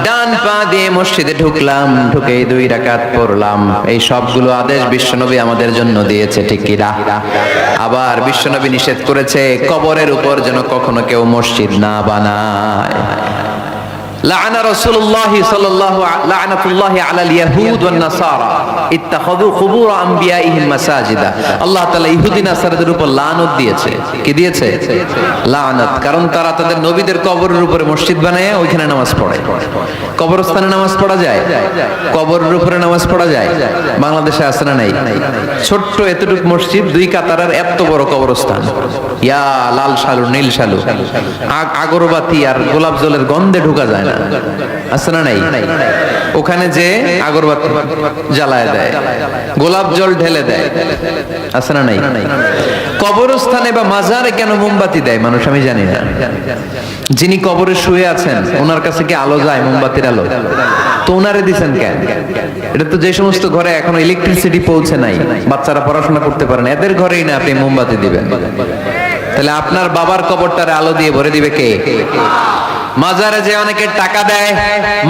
ডান পা দিয়ে মসজিদে ঢুকলাম, ঢুকেই 2 রাকাত পড়লাম। এই সবগুলো আদেশ বিশ্বনবী আমাদের জন্য দিয়েছে, ঠিক কি না? আবার বিশ্বনবী নিষেধ করেছে কবরের উপর যেন কখনো কেউ মসজিদ না বানায়। লাআনা রাসূলুল্লাহ সাল্লাল্লাহু লাআনাতুল্লাহি আলাল ইয়াহুদ ওয়ান নাসারা ইত্তাখাযু কুবুর আমবিয়াইহিম মাসাজিদা। আল্লাহ তাআলা ইহুদি নাসারাদের উপর লানত দিয়েছে। কি দিয়েছে? লানত। কারণ তারা তাদের নবীদের কবরের উপরে মসজিদ বানায় ওইখানে নামাজ পড়ে। কবরস্থানে নামাজ পড়া যায়? কবরের উপরে নামাজ পড়া যায়? বাংলাদেশে আছে না নাই? ছোট্ট এতটুকু মসজিদ, 2 কাতারের এত বড় কবরস্থান। ইয়া লাল শালু, নীল শালু, আগরবাতি আর গোলাপ জলের গন্ধে ঢোকা যায় না, আছে না নাই? ওখানে যে আগরবাতি জ্বালায় দেয়, গোলাপ জল ঢেলে দেয়, আছে না নাই? কবরস্থানে বা মাজারে কেন মোমবাতি দেয় মানুষ আমি জানি না। যিনি কবরে শুয়ে আছেন ওনার কাছে কি আলো যায়, মোমবাতির আলো? তো ওনারে দিছেন কেন? এটা তো যে সমস্ত ঘরে এখনো ইলেকট্রিসিটি পৌঁছে নাই, বাচ্চারা পড়াশোনা করতে পারে না, এদের ঘরেই না আপনি মোমবাতি দিবেন? তাহলে আপনার বাবার কবরটারে আলো দিয়ে ভরে দিবে কে? মাজারে যে অনেকে টাকা দেয়,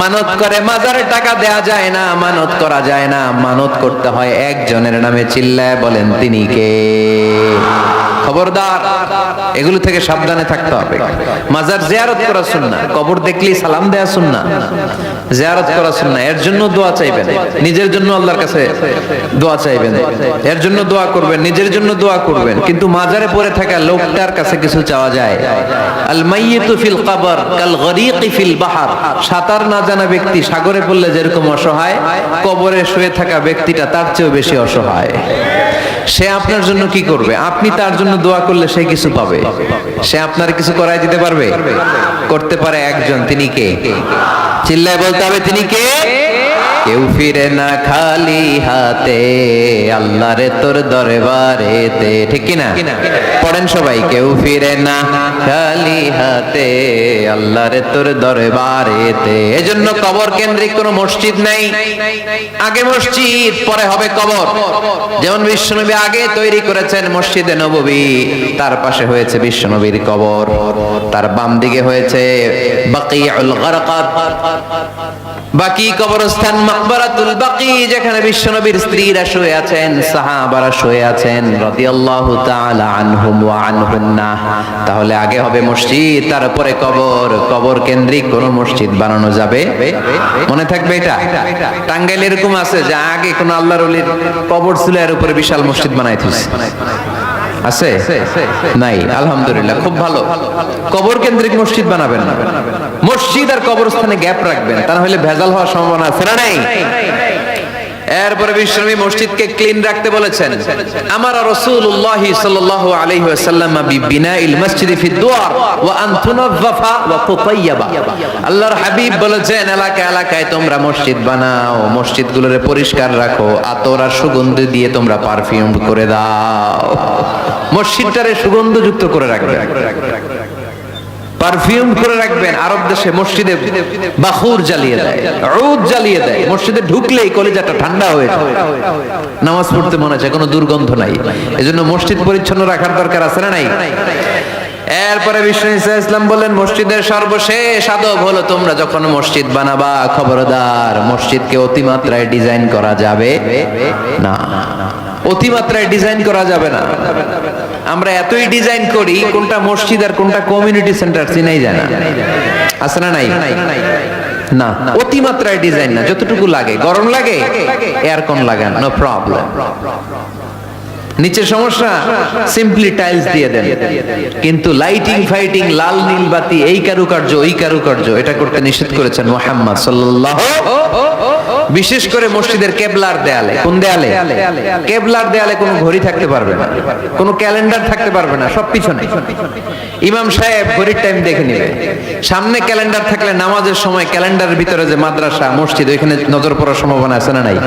মানত করে, মাজারে টাকা দেয়া যায় না, মানত করা যায় না, মানত করতে হয় একজনের নামে। চিল্লায় বলেন তিনি কে? খবরদার, এগুলো থেকে সাবধানে থাকতে হবে। মাজার জিয়ারত করা সুন্নাহ, কবর দেখলেই সালাম দেয়া সুন্নাহ, জিয়ারত করা সুন্নাহ। এর জন্য দোয়া চাইবেন, নিজের জন্য আল্লাহর কাছে দোয়া চাইবেন, এর জন্য দোয়া করবেন, নিজের জন্য দোয়া করবেন। কিন্তু মাজারে পড়ে থাকা লোকটার কাছে কিছু চাওয়া যায়? আল মাইয়িতু ফিল কবর কাল গরীকি ফিল বাহর, সাঁতার না জানা ব্যক্তি সাগরে পড়লে যেরকম অসহায়, কবরে শুয়ে থাকা ব্যক্তিটা তার চেয়েও বেশি অসহায়। সে আপনার জন্য কি করবে? আপনি তার জন্য দোয়া করলে সে কিছু পাবে। সে আপনার কিছু করাই দিতে পারবে? করতে পারে একজন, তিনি কে? চিল্লায় বলতে হবে, তিনি কে? কেউ ফিরে না খালি হাতে, আল্লাহরে তোর দরবারেতে, ঠিক কি না? পড়েন সবাই, কেউ ফিরে না খালি হাতে, আল্লাহরে তোর দরবারেতে। এজন্য কবর কেন্দ্রিক কোনো মসজিদ নাই। আগে মসজিদ, পরে হবে কবর। যেমন বিশ্বনবী আগে তৈরি করেছেন মসজিদে নববী, তার পাশে হয়েছে বিশ্বনবীর কবর, তার বাম দিকে হয়েছে বাকিউল গারকাত, বাকি কবরস্থান, মাকবারাতুল বাকি, যেখানে বিশ্বনবীর স্ত্রীরা শুয়ে আছেন, সাহাবারা শুয়ে আছেন রাদিয়াল্লাহু তাআলা আনহুম ওয়া আনহুন্না। তাহলে আগে হবে মসজিদ, তারপরে কবর। কবর কেন্দ্রিক কোন মসজিদ বানানো যাবে? মনে থাকবে এটা? টাঙ্গাইলে এরকম আছে যে আগে কোন আল্লাহর ওলির কবর ছিল, এর উপরে বিশাল মসজিদ বানাই দিয়েছে। আছে? নাই? আলহামদুলিল্লাহ, খুব ভালো। কবর কেন্দ্রিক মসজিদ বানাবেন না, মসজিদ আর কবরস্থানে গ্যাপ রাখবেন, তা না হলে ভেজাল হওয়ার সম্ভাবনা আছে না নাই? এরপরে বিশ্বনবী মসজিদকে ক্লিন রাখতে বলেছেন। আমার রাসূলুল্লাহ সাল্লাল্লাহু আলাইহি ওয়াসাল্লাম বিবিনাইল মসজিদি ফি দুয়ার ওয়া আন তুনাযযাফা ওয়া তুতায়্যাবা। আল্লাহর হাবিব বলেছেন, এলাকায় এলাকায় তোমরা মসজিদ বানাও, মসজিদগুলোরে পরিষ্কার রাখো, আতর আর সুগন্ধি দিয়ে তোমরা পারফিউম করে দাও, মসজিদটারে সুগন্ধযুক্ত করে রাখবে, পারফিউম করে রাখবেন। আরব দেশে মসজিদে বাখুর জ্বালিয়ে দেয়, উদ জ্বালিয়ে দেয়, মসজিদে ঢুকলেই কলিজাটা ঠান্ডা হয়ে যায়, নামাজ পড়তে মনে চায়, কোনো দুর্গন্ধ নাই। এজন্য মসজিদ পরিচ্ছন্ন রাখার দরকার আছে না নাই? এরপরে বিষ্ণু ইসলাম বললেন, মসজিদের সর্বশেষ আদব হলো তোমরা যখন মসজিদ বানাবা, খবরদার মসজিদকে অতিমাত্রায় ডিজাইন করা যাবে না। অতিমাত্রায় ডিজাইন করা যাবে না। আমরা এতই ডিজাইন করি, কোনটা মসজিদ আর কোনটা কমিউনিটি সেন্টার চিনাই যায় না। আছে না নাই? না, অতিমাত্রায় ডিজাইন না, যতটুকু লাগে। গরম লাগে, এয়ারকন লাগান, নো প্রবলেম। নিচে সমস্যা, সিম্পলি টাইলস দিয়ে দেন। কিন্তু লাইটিং ফাইটিং, লাল নীল বাতি, এই কারুকার্য ওই কারুকার্য, এটা করতে নিষেধ করেছেন মুহাম্মদ সাল্লাল্লাহু। বিশেষ করে মসজিদের কেবলার দেয়ালে। কোন দেয়ালে? কেবলার দেয়ালে কোনো ঘড়ি থাকতে পারবে না, কোনো ক্যালেন্ডার থাকতে পারবে না, সব পিছনে। ইমাম সাহেব ঘড়ির টাইম দেখে নেবে। সামনে ক্যালেন্ডার থাকলে নামাজের সময় ক্যালেন্ডারের ভিতরে যে মাদ্রাসা, মসজিদ, ওইখানে নজর পড়ার সম্ভাবনা আছে না নাই?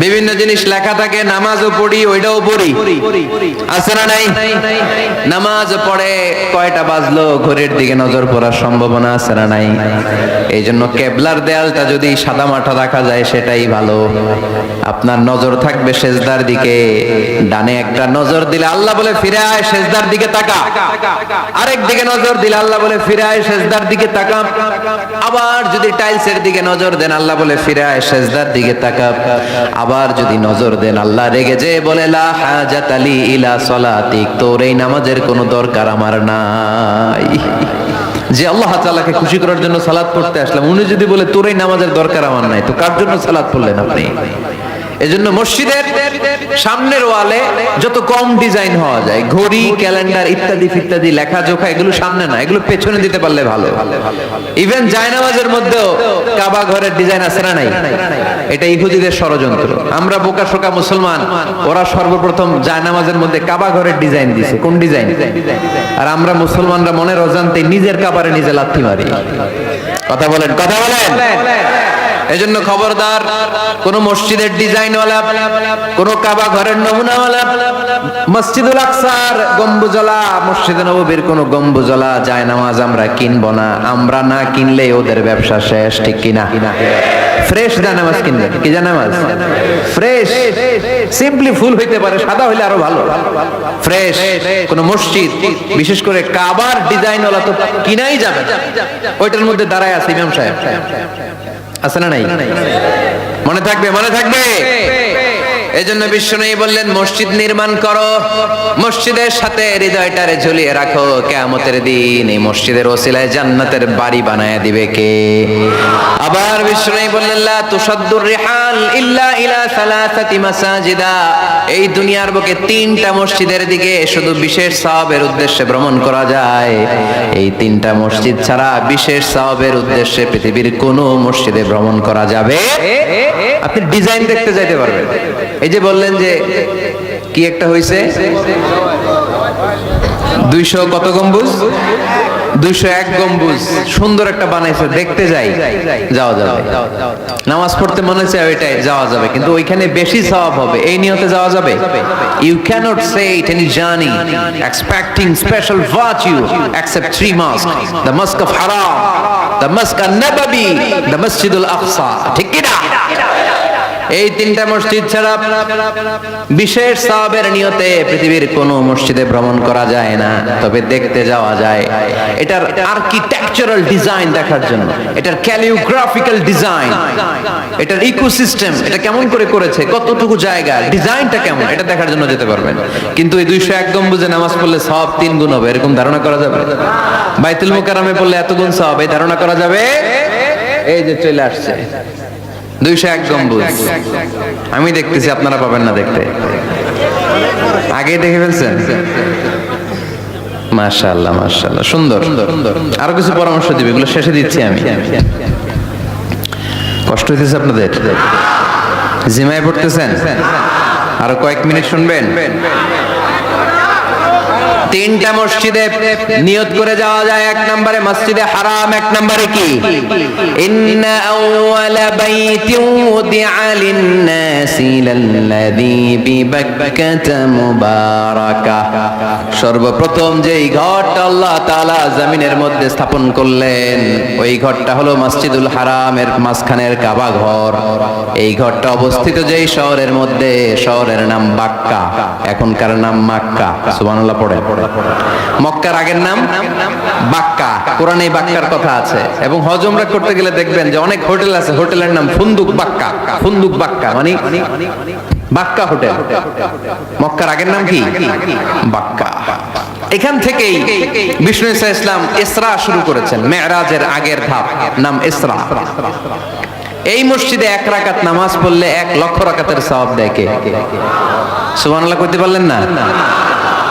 বিভিন্ন জিনিস লেখা থাকে, নামাজও পড়ি, ওইটাও পড়ি, আছে না নাই? নামাজ পড়ে কয়টা বাজলো, ঘড়ির দিকে নজর পড়ার সম্ভাবনা আছে না নাই? এই জন্য কেবলার দেয়ালটা যদি সাদা মাঠা রাখা যায় সেটাই ভালো। আপনার নজর থাকবে সেজদার দিকে। ডানে একটা নজর দিলে আল্লাহ বলে ফিরে আয়, সেজদার দিকে তাকা। আরেক দিকে নজর দিলে আল্লাহ বলে ফিরে আয়, সেজদার দিকে তাকা। আবার যদি টাইলসের দিকে নজর দেন, আল্লাহ বলে ফিরে আয়, সেজদার দিকে তাকা। আবার যদি নজর দেন, আল্লাহ রেগে যে বলে লা হাজাত লি ইলা সলাতিক, তোর এই নামাজের কোনো দরকার আমার নাই। যে আল্লাহ তাআলাকে খুশি করার জন্য সালাত পড়তে আসলাম, উনি যদি বলে তোর এই নামাজের দরকার আমার নাই, তো কার জন্য সালাত পড়লেন আপনি? এজন্য মসজিদের সামনের ওয়ালে যত কম ডিজাইন হওয়া যায়, ঘড়ি, ক্যালেন্ডার ইত্যাদি ইত্যাদি, লেখা জোখা, এগুলো সামনে না, এগুলো পেছনে দিতে পারলে ভালো। ইভেন জায়নামাজের মধ্যেও কাবা ঘরের ডিজাইন আছে না নাই? এটা ইহুদিদের ষড়যন্ত্র। আমরা বোকা শোকা মুসলমান, ওরা সর্বপ্রথম জায়নামাজের মধ্যে কাবা ঘরের ডিজাইন দিছে। কোন ডিজাইন? আর আমরা মুসলমানরা মনের অজান্তে নিজের কাবারে নিজে লাথি মারি। কথা বলেন, কথা বলেন। এজন্য খবরদার, কোন মসজিদের ডিজাইনওয়ালা, কোন কাবা ঘরের নমুনাওয়ালা, মসজিদুল আকসার গম্বুজওয়ালা, মসজিদে নববীর কোন গম্বুজওয়ালা জায়নামাজ আমরা কিনবো না। আমরা না কিনলে ওদের ব্যবসা শেষ, ঠিক কিনা? ফ্রেশ জায়নামাজ কিনবেন। কি জায়নামাজ? ফ্রেশ, সিম্পলি ফুল হইতে পারে, সাদা হইলে আরো ভালো। ফ্রেশ কোন মসজিদ, বিশেষ করে কাবার ডিজাইনওয়ালা তো কিনাই যাবে না। ওইটার মধ্যে দাঁড়ায় আছে ইমাম সাহেব, আছে না নাই? মনে থাকবে, মনে থাকবে। এজন্য বিশ্বনবী বললেন মসজিদ নির্মাণ করো, মসজিদের সাথে হৃদয়টারে ঝুলিয়ে রাখো, কিয়ামতের দিন এই মসজিদের ওসিলায় জান্নাতের বাড়ি বানায়া দিবে কে? আবার বিশ্বনবী বললেন লা তুসাদ্দুর রিহাল ইল্লা ইলা সালাসাতি মাসাজিদা, এই দুনিয়ার বুকে তিনটা মসজিদের দিকে শুধু বিশেষ সওয়াবের উদ্দেশ্যে ভ্রমণ করা যায়। এই তিনটা মসজিদ ছাড়া বিশেষ সওয়াবের উদ্দেশ্যে পৃথিবীর কোনো মসজিদে ভ্রমণ করা যাবে। আপনি ডিজাইন দেখতে যাইতে পারবেন। এই যে বললেন যে কি একটা হইছে 200 কত গম্বুজ, 201 গম্বুজ, সুন্দর একটা বানাইছে, দেখতে যাই, যাওয়া যাবে। নামাজ পড়তে মনে চায় ওইটাই যাওয়া যাবে, কিন্তু ওইখানে বেশি সওয়াব হবে, এই নিয়তে যাওয়া যাবে? You cannot say it any journey expecting special virtue except 3 mosques, the mosque of Haram, the mosque an-Nabawi, the Masjid al-Aqsa, ঠিক কি না? এই তিনটা মসজিদ ছাড়া বিশেষ সওয়াবের নিয়তে পৃথিবীর কোনো মসজিদে ভ্রমণ করা যায় না, তবে দেখতে যাওয়া যায়। এটার আর্কিটেকচারাল ডিজাইন দেখার জন্য, এটার ক্যালিওগ্রাফিক্যাল ডিজাইন, এটার ইকোসিস্টেম, এটা কেমন করে করেছে, কতটুকু জায়গা, ডিজাইনটা কেমন, এটা দেখার জন্য যেতে পারবেন। কিন্তু এই 201 গম্বুজে নামাজ পড়লে সওয়াব 3 গুণ হবে, এরকম ধারণা করা যাবে? বাইতুল মুকাররমে পড়লে এত গুণ সওয়াব, এই ধারণা করা যাবে? এই যে চলে আসছে 201 গম্বুজ, আমি দেখতেছি, আপনারা পাবেন না দেখতে, আগে দেখে ফেলছেন। মাশাআল্লাহ মাশাআল্লাহ, সুন্দর। আরো কিছু পরামর্শ দিবে, এগুলো শেষে দিচ্ছি আমি। কষ্ট হইতেছে আপনাদের? জিমায় পড়তেছেন? আরো কয়েক মিনিট শুনবেন। তিনটা মসজিদে নিয়ত করে যাওয়া যায়। 1 নম্বরে মসজিদে হারাম, 1 নম্বরে কি? ইন্না আউওয়ালা বাইতিন উদিআ লিন-নাসি লাল্লাযী বিবাক্কাতা মুবারাকা, সর্বপ্রথম যেই ঘরটা আল্লাহ তাআলা জমিনের মধ্যে স্থাপন করলেন, ওই ঘরটা হলো মসজিদুল হারামের মাঝখানের কাবা ঘর। এই ঘরটা অবস্থিত যেই শহরের মধ্যে, শহরের নাম বাক্কা, এখনকার নাম মক্কা। সুবহানাল্লাহ পড়ে। মক্কার আগের নাম বাক্কা, কোরআনে বাক্কার কথা আছে। এবং হজ উমরা করতে গেলে দেখবেন যে অনেক হোটেল আছে, হোটেলের নাম ফুন্দুক বাক্কা, ফুন্দুক বাক্কা মানে বাক্কা হোটেল। মক্কার আগের নাম কি? বাক্কা। এখান থেকেই বিষ্ণু ঈসা ইসলাম ইসরা শুরু করেছেন, মেরাজের আগের ধাপ, নাম ইসরা। এই মসজিদে 1 রাকাত নামাজ পড়লে 1 লক্ষ রাকাতের সওয়াব দেয় কে? সুবহানাল্লাহ কইতে পারলেন না?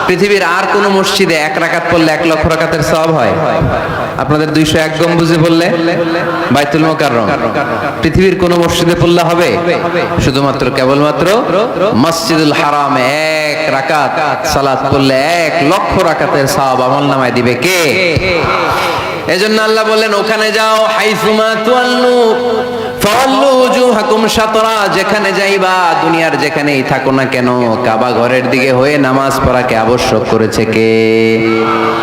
পৃথিবীর আর কোন মসজিদে 1 রাকাত পড়লে 1 লক্ষ রাকাতের সওয়াব হয়? আপনাদের 201 গম্বুজে পড়লে, বাইতুল মুকাররম, পৃথিবীর কোন মসজিদে পড়লে হবে? শুধুমাত্র কেবলমাত্র মসজিদুল হারামে 1 রাকাত সালাত পড়লে 1 লক্ষ রাকাতের সওয়াব আমলনামায় দিবে কে? এজন্য আল্লাহ বললেন ওখানে যাও, হাইসুমা তুয়াল্লু ফাওয়াল্লু উজুহাকুম শাতরা, যেখানে যাইবা, দুনিয়ার যেখানেই থাকো না কেন, কাবা ঘরের দিকে হয়ে নামাজ পড়াকে আবশ্যক করেছে কে?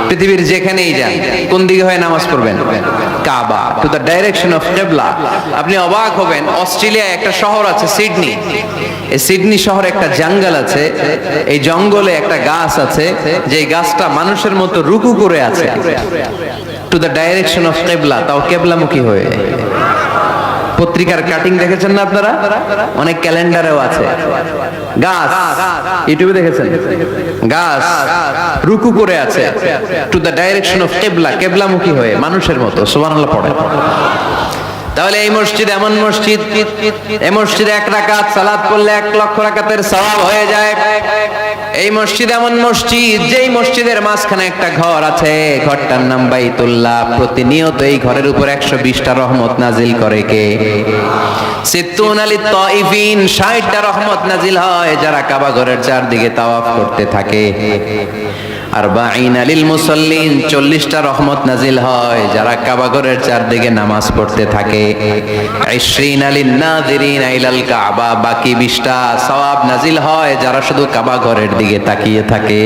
পৃথিবীর যেখানেই যান, কোন দিকে হয়ে নামাজ পড়বেন? কাবা, টু দ্য ডাইরেকশন অফ কিবলা। আপনি অবাক হবেন, অস্ট্রেলিয়ায় একটা শহর আছে সিডনি, এই সিডনি শহরে একটা জঙ্গল আছে, এই জঙ্গলে একটা গাছ আছে, যে গাছটা মানুষের মতো রুকু করে আছে, টু দ্য ডাইরেকশন অফ কিবলা, তাও কিবলামুখী হয়ে। পত্রিকার কাটিং দেখেছেন না আপনারা? অনেক ক্যালেন্ডারেও আছে। গাছ, ইউটিউবে দেখেছেন? গাছ রুকু করে আছে, টু দ্য ডাইরেকশন অফ কিবলা, কিবলামুখী হয়ে মানুষের মতো। সুবহানাল্লাহ পড়ে। তাহলে এই মসজিদ এমন মসজিদ, এই মসজিদে 1 রাকাত সালাত পড়লে 1 লক্ষ রাকাতের সওয়াব হয়ে যায়। এই মসজিদ এমন মসজিদ, যেই মসজিদের মাঝখানে একটা ঘর আছে, ঘরটার নাম বাইতুল্লাহ। প্রতিনিয়ত এই ঘরের উপর 120টা রহমত নাজিল করে কে? সিত্তুন আলিত তাইফিন, 60টা রহমত নাজিল হয় যারা কাবা ঘরের চারদিকে তাওয়াফ করতে থাকে। আরবাঈনা লিল মুসাল্লিন, 40টা রহমত নাজিল হয় যারা কাবা ঘরের চারদিকে নামাজ পড়তে থাকে। 20 লিন নাযিরিনা ইলাল কাবা, বাকি 20টা সওয়াব নাজিল হয় যারা শুধু কাবা ঘরের দিকে তাকিয়ে থাকে।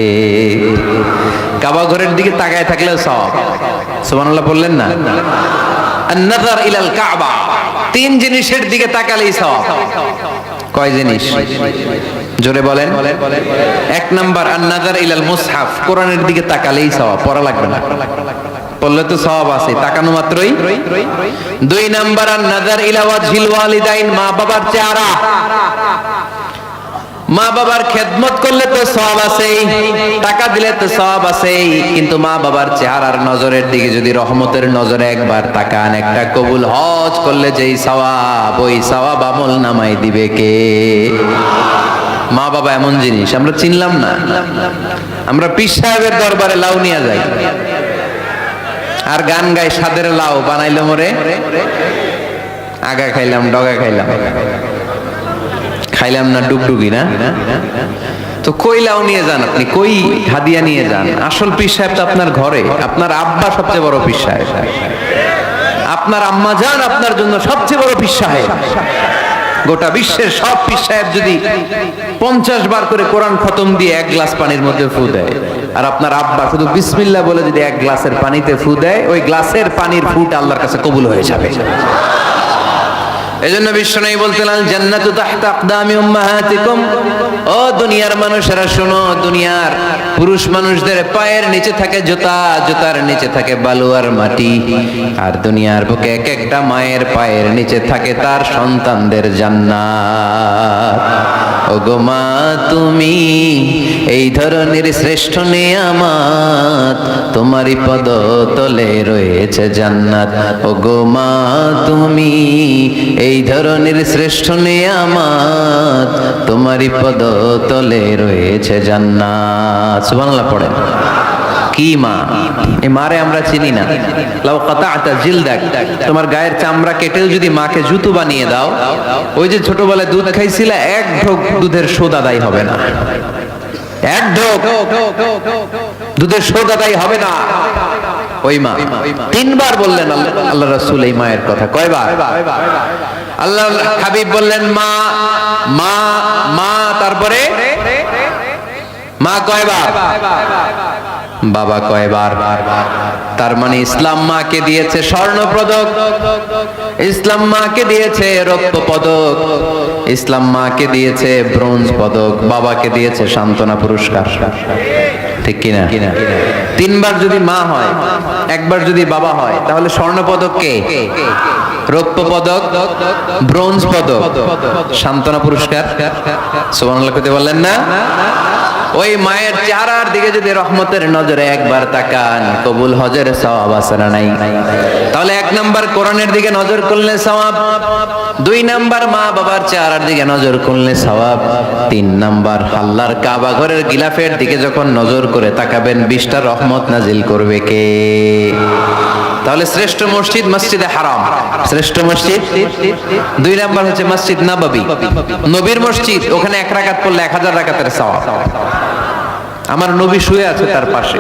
কাবা ঘরের দিকে তাকায় থাকলেও সওয়াব। সুবহানাল্লাহ বললেন না? আন-নাযার ইলাল কাবা, 3 জিনিসের দিকে তাকালেই সওয়াব। কয় জিনিস? জোরে বলেন। 1 নাম্বার আন-নাযার ইলাল মুসহাফ, কোরআনের দিকে তাকালেই সওয়াব, পড়া লাগবে না, পড়লে তো সওয়াব আছে, তাকানো মাত্রই। 2 নাম্বার আন-নাযার ইলা ওয়াজহিল ওয়ালিদাইন, মা বাবার চেহারা। মা বাবার খেদমত করলে তো সওয়াব আছেই, টাকা দিলে তো সওয়াব আছেই, কিন্তু মা বাবার চেহারার নজরের দিকে যদি রহমতের নজরে একবার তাকান, একটা কবুল হজ করলে যেই সওয়াব, ওই সওয়াব আমল নামাই দিবে কে? মা বাবা এমন জিনিস আমরা চিনলাম না। আমরা পীর সাহেবের দরবারে লাউ নিয়ে যাই আর গান গাই, সাদের লাউ বানাইলো মোরে, আগা খাইলাম ডগা খাইলাম, খাইলাম না ডুগডুগি না। তো কই লাউ নিয়ে যান আপনি, কই হাদিয়া নিয়ে যান? আসল পীর সাহেব তো আপনার ঘরে। আপনার আব্বা সবচেয়ে বড় পীর সাহেব, আপনার আম্মা জান আপনার জন্য সবচেয়ে বড় পীর সাহেব। গোটা বিশ্বের সব পীর সাহেব যদি 50 বার করে কোরআন খতম দিয়ে এক গ্লাস পানির মধ্যে ফু দেয়, আর আপনার আব্বা শুধু বিসমিল্লাহ বলে যদি এক গ্লাসের পানিতে ফু দেয়, ওই গ্লাসের পানির ফুটা আল্লাহর কাছে কবুল হয়ে যাবে। এজন্য বিশ্বনবী বলতেন, জান্নাতু তাহতা আকদামি উম্মাহাতিকুম। ও দুনিয়ার মানুষেরা শোনো, দুনিয়ার পুরুষ মানুষদের পায়ের নিচে থাকে জুতা, জুতার নিচে থাকে বালু আর মাটি, আর দুনিয়ার বুকে এক একটা মায়ের পায়ের নিচে থাকে তার সন্তানদের জান্নাত। ওগো মা তুমি এই ধরনের শ্রেষ্ঠ নিয়ামত, তোমারই পদ তলে রয়েছে জান্নাত। ওগো মা তুমি এই ধরনের শ্রেষ্ঠ নিয়ামত, তোমারই পদ তলে রয়েছে জান্নাত। সুবহানাল্লাহ পড়েন। কি মা? এই মারে আমরা চিনি না। লাউ কাতাআতা জিলদাক, তোমার গায়ের চামড়া কেটেও যদি মাকে জুতো বানিয়ে দাও, ওই যে ছোটবেলায় দুধ খাইছিলা, এক ঢোক দুধের শোধ আদায় হবে না। এক ঢোক দুধের শোধ আদায় হবে না। ওই মা 3 বার বললেন আল্লাহ রাসূল এই মায়ের কথা। কয়বার? আল্লাহ হাবিব বললেন মা মা মা, তারপরে মা কয়বার? বাবা কয়বার? তার মানে ইসলাম মাকে দিয়েছে স্বর্ণ পদক, ইসলাম মাকে দিয়েছে রৌপ্য পদক, ইসলাম মাকে দিয়েছে ব্রোঞ্জ পদক, বাবাকে দিয়েছে সান্ত্বনা পুরস্কার। ঠিক কিনা? 3 বার যদি মা হয়, একবার যদি বাবা হয়, তাহলে স্বর্ণ পদক কে? রৌপ্য পদক, ব্রোঞ্জ পদক, সান্ত্বনা পুরস্কার। সুবহানাল্লাহ কইতে বললেন না? ওই মায়ের চেহারার দিকে যদি রহমতের নজরে একবার তাকান, কবুল হজের সওয়াব আছে না নাই? তাহলে 1 নাম্বার কোরআনের দিকে নজর করলে সওয়াব, 2 নাম্বার মা বাবার চেহারার দিকে নজর করলে সওয়াব, 3 নাম্বার আল্লাহর কাবা ঘরের গিলাফের দিকে যখন নজর করে তাকাবেন, 20টা রহমত নাজিল করবে কে? তাহলে শ্রেষ্ঠ মসজিদ মসজিদে হারাম, শ্রেষ্ঠ মসজিদ। 2 নাম্বার হচ্ছে মসজিদ নববী, নবীর মসজিদ, ওখানে 1 রাকাত পড়লে 1000 রাকাতের সওয়াব। আমার নবী শুয়ে আছে তার পাশে,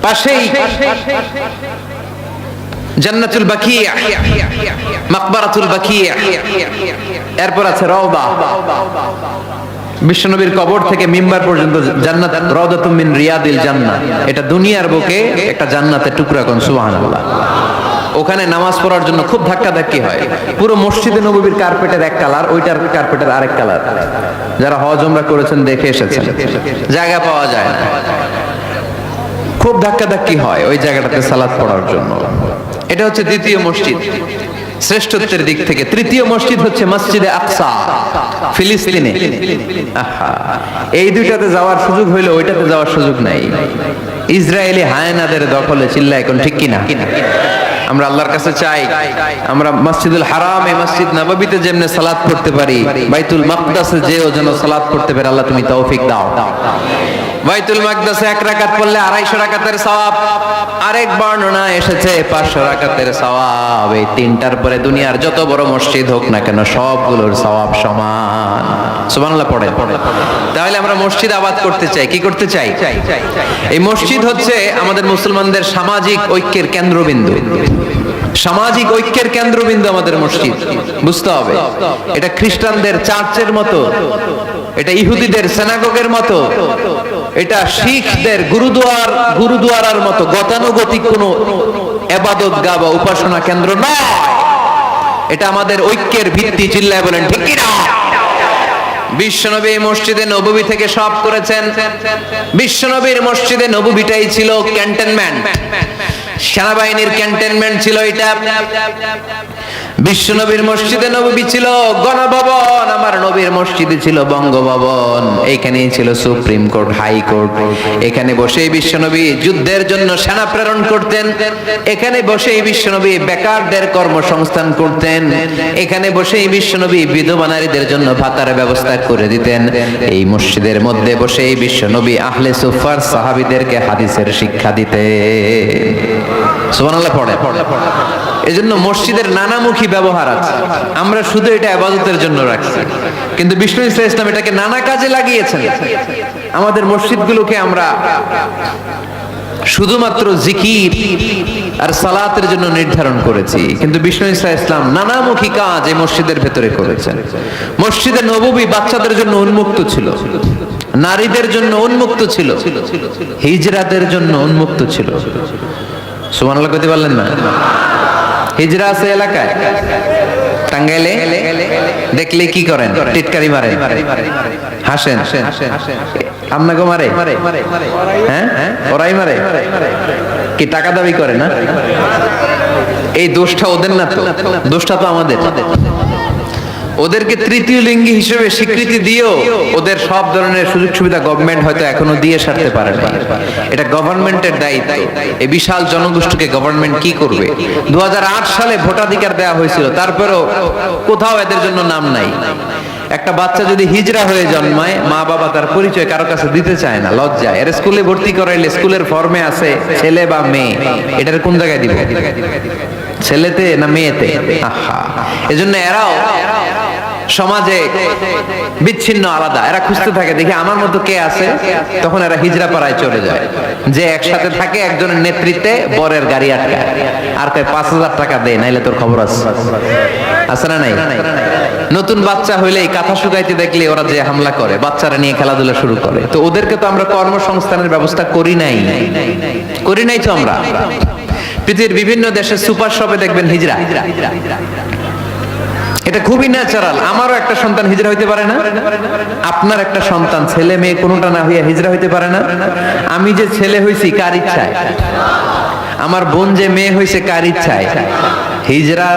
পাশেই জান্নাতুল বাকিয়া, মাকবারাতুল বাকিয়া, এরপর আছে রওবা। বিশ্বনবীর কবর থেকে মিম্বার পর্যন্ত জান্নাত, রাউদাতুম মিন রিয়াদিল জান্নাহ। এটা দুনিয়ার বুকে একটা জান্নাতের টুকরা। কোন সুবহানাল্লাহ। ওখানে নামাজ পড়ার জন্য খুব ধাক্কাধাক্কি হয়। পুরো মসজিদে নববীর কার্পেটের এক কালার, ওইটার কার্পেটের আরেক কালার। যারা হজ উমরা করেছেন দেখে এসেছেন, জায়গা পাওয়া যায় না, খুব ধাক্কাধাক্কি হয় ওই জায়গাটাতে সালাত পড়ার জন্য। এটা হচ্ছে দ্বিতীয় মসজিদ শ্রেষ্ঠত্বের দিক থেকে। তৃতীয় মসজিদ হচ্ছে মসজিদে আকসা, ফিলিস্তিনে। এই দুইটাতে যাওয়ার সুযোগ হইলো, ওইটাতে যাওয়ার সুযোগ নাই। ইসরায়েলি হায়নাদের দখলে। চিল্লা এখন ঠিক কিনা? আমরা আল্লাহর কাছে চাই আমরা মসজিদুল হারামে, মসজিদ নববীতে যেমনে সালাত পড়তে পারি, বাইতুল মাকদাসে যেও যেন সালাত পড়তে পারে। আল্লাহ তুমি তৌফিক দাও। বাইতুল মাকদাসে 1 রাকাত পড়লে 250 রাকাতের সওয়াব। আরেক বর্ণনা এসেছে 500 রাকাতের সওয়াব। এই 3টার পরে দুনিয়ার যত বড় মসজিদ হোক না কেন, সবগুলোর সওয়াব সমান। সুবহানাল্লাহ পড়ে। তাহলে আমরা মসজিদ আবাদ করতে চাই। কি করতে চাই? এই মসজিদ হচ্ছে আমাদের মুসলমানদের সামাজিক ঐক্যের কেন্দ্রবিন্দু। সামাজিক ঐক্যের কেন্দ্রবিন্দু আমাদের মসজিদ। বুঝতে হবে, এটা খ্রিস্টানদের চার্চের মতো, এটা ইহুদিদের সিনাগগের মতো, এটা শিখদের গুরুদুয়ারার মতো গতানুগতিক কোনো ইবাদতগাহ বা উপাসনা কেন্দ্র নয়। এটা আমাদের ঐক্যের ভিত্তি। চিল্লায় বলেন ঠিক কি না? বিশ্বনবী মসজিদে নববী থেকে সব করেছেন। বিশ্বনবীর মসজিদে নববীটাই ছিল ক্যান্টনমেন্ট, সেনাবাহিনীর ক্যান্টনমেন্ট ছিল এটা। বিশ্বনবীর মসজিদে নববী ছিল গণভবন, আমার নবীর মসজিদে ছিল বঙ্গভবন। এইখানেই ছিল সুপ্রিম কোর্ট, হাই কোর্ট। এখানে বসেই বিশ্বনবী যুদ্ধের জন্য সেনা প্রেরণ করতেন। এখানে বসেই বিশ্বনবী বেকারদের কর্মসংস্থান করতেন। এখানে বসেই বিশ্বনবী বিধবা নারীদের জন্য ভাতার ব্যবস্থা করে দিতেন। এই মসজিদের মধ্যে বসেই বিশ্বনবী আহলে সুফার সাহাবীদেরকে হাদিসের শিক্ষা দিতেন। সুবহানাল্লাহ পড়ে। এজন্য মসজিদের নানামুখী ব্যবহার আছে। আমরা শুধু এটা ইবাদতের জন্য রাখছি, কিন্তু বিষ্ণু ইসলাম এটাকে নানা কাজে লাগিয়েছেন। আমাদের মসজিদগুলোকে আমরা শুধুমাত্র জিকির আর সালাতের জন্য নির্ধারণ করেছি, কিন্তু বিষ্ণু ইসলাম নানামুখী কাজ এই মসজিদের ভেতরে করেছেন। মসজিদে নববী বাচ্চাদের জন্য উন্মুক্ত ছিল, নারীদের জন্য উন্মুক্ত ছিল, হিজরাতের জন্য উন্মুক্ত ছিল। সুবহানাল্লাহ কইতে পারলেন না? হিজরা আছে এলাকায়, টাঙ্গাইলে দেখলে কি করেন? টিটকারি মারেন, হাসেন, আপনাকে মারে? হ্যাঁ, ওরাই মারে। কি টাকা দাবি করে না? এই দোষটা ওদের না তো, দোষটা তো আমাদের। ওদেরকে তৃতীয় লিঙ্গি হিসেবে স্বীকৃতি দিয়েও ওদের সব ধরনের সুযোগ সুবিধা গভর্নমেন্ট হয়তো এখনো দিয়ে সারতে পারে না। এটা গভর্নমেন্টের দায়িত্ব। এই বিশাল জনগোষ্ঠীকে গভর্নমেন্ট কি করবে? 2008 সালে ভোটাধিকার দেওয়া হয়েছিল, তারপরেও কোথাও এদের জন্য নাম নাই। একটা বাচ্চা যদি হিজরা হয়ে জন্মায়, মা বাবা তার পরিচয় কারো কাছে দিতে চায় না, লজ্জায়। এর স্কুলে ভর্তি করাইলে স্কুলের ফর্মে আছে ছেলে বা মেয়ে, এটার কোন জায়গায় দিব? ছেলেতে না মেয়েতে? এজন্য এরাও সমাজে বিচ্ছিন্ন, আলাদা। এরা খুঁজতে থাকে, দেখি আমার মতো কে আছে, তখন এরা হিজরা পাড়ায় চলে যায়। যে একসাথে থাকে, একজনের নেতৃত্বে বরের গাড়ি আটকায়, আর কয় 5000 টাকা দে, নাইলে তোর খবর আছে। আছে না নাই? নতুন বাচ্চা হইলেই কাঁথা শুকাইতে দেখলে ওরা যে হামলা করে, বাচ্চারা নিয়ে খেলাধুলা শুরু করে। তো ওদেরকে তো আমরা কর্মসংস্থানের ব্যবস্থা করি নাই তো আমরা। পৃথিবীর বিভিন্ন দেশের সুপার শপে দেখবেন হিজরা। এটা খুবই ন্যাচারাল। আমারও একটা সন্তান হিজরা হইতে পারে না? আপনার একটা সন্তান, ছেলে মেয়ে কোনোটা না হইয়া হিজরা হইতে পারে না? আমি যে ছেলে হইছি কার ইচ্ছায়? আমার বোন যে মেয়ে হইছে কার ইচ্ছায়? হিজরা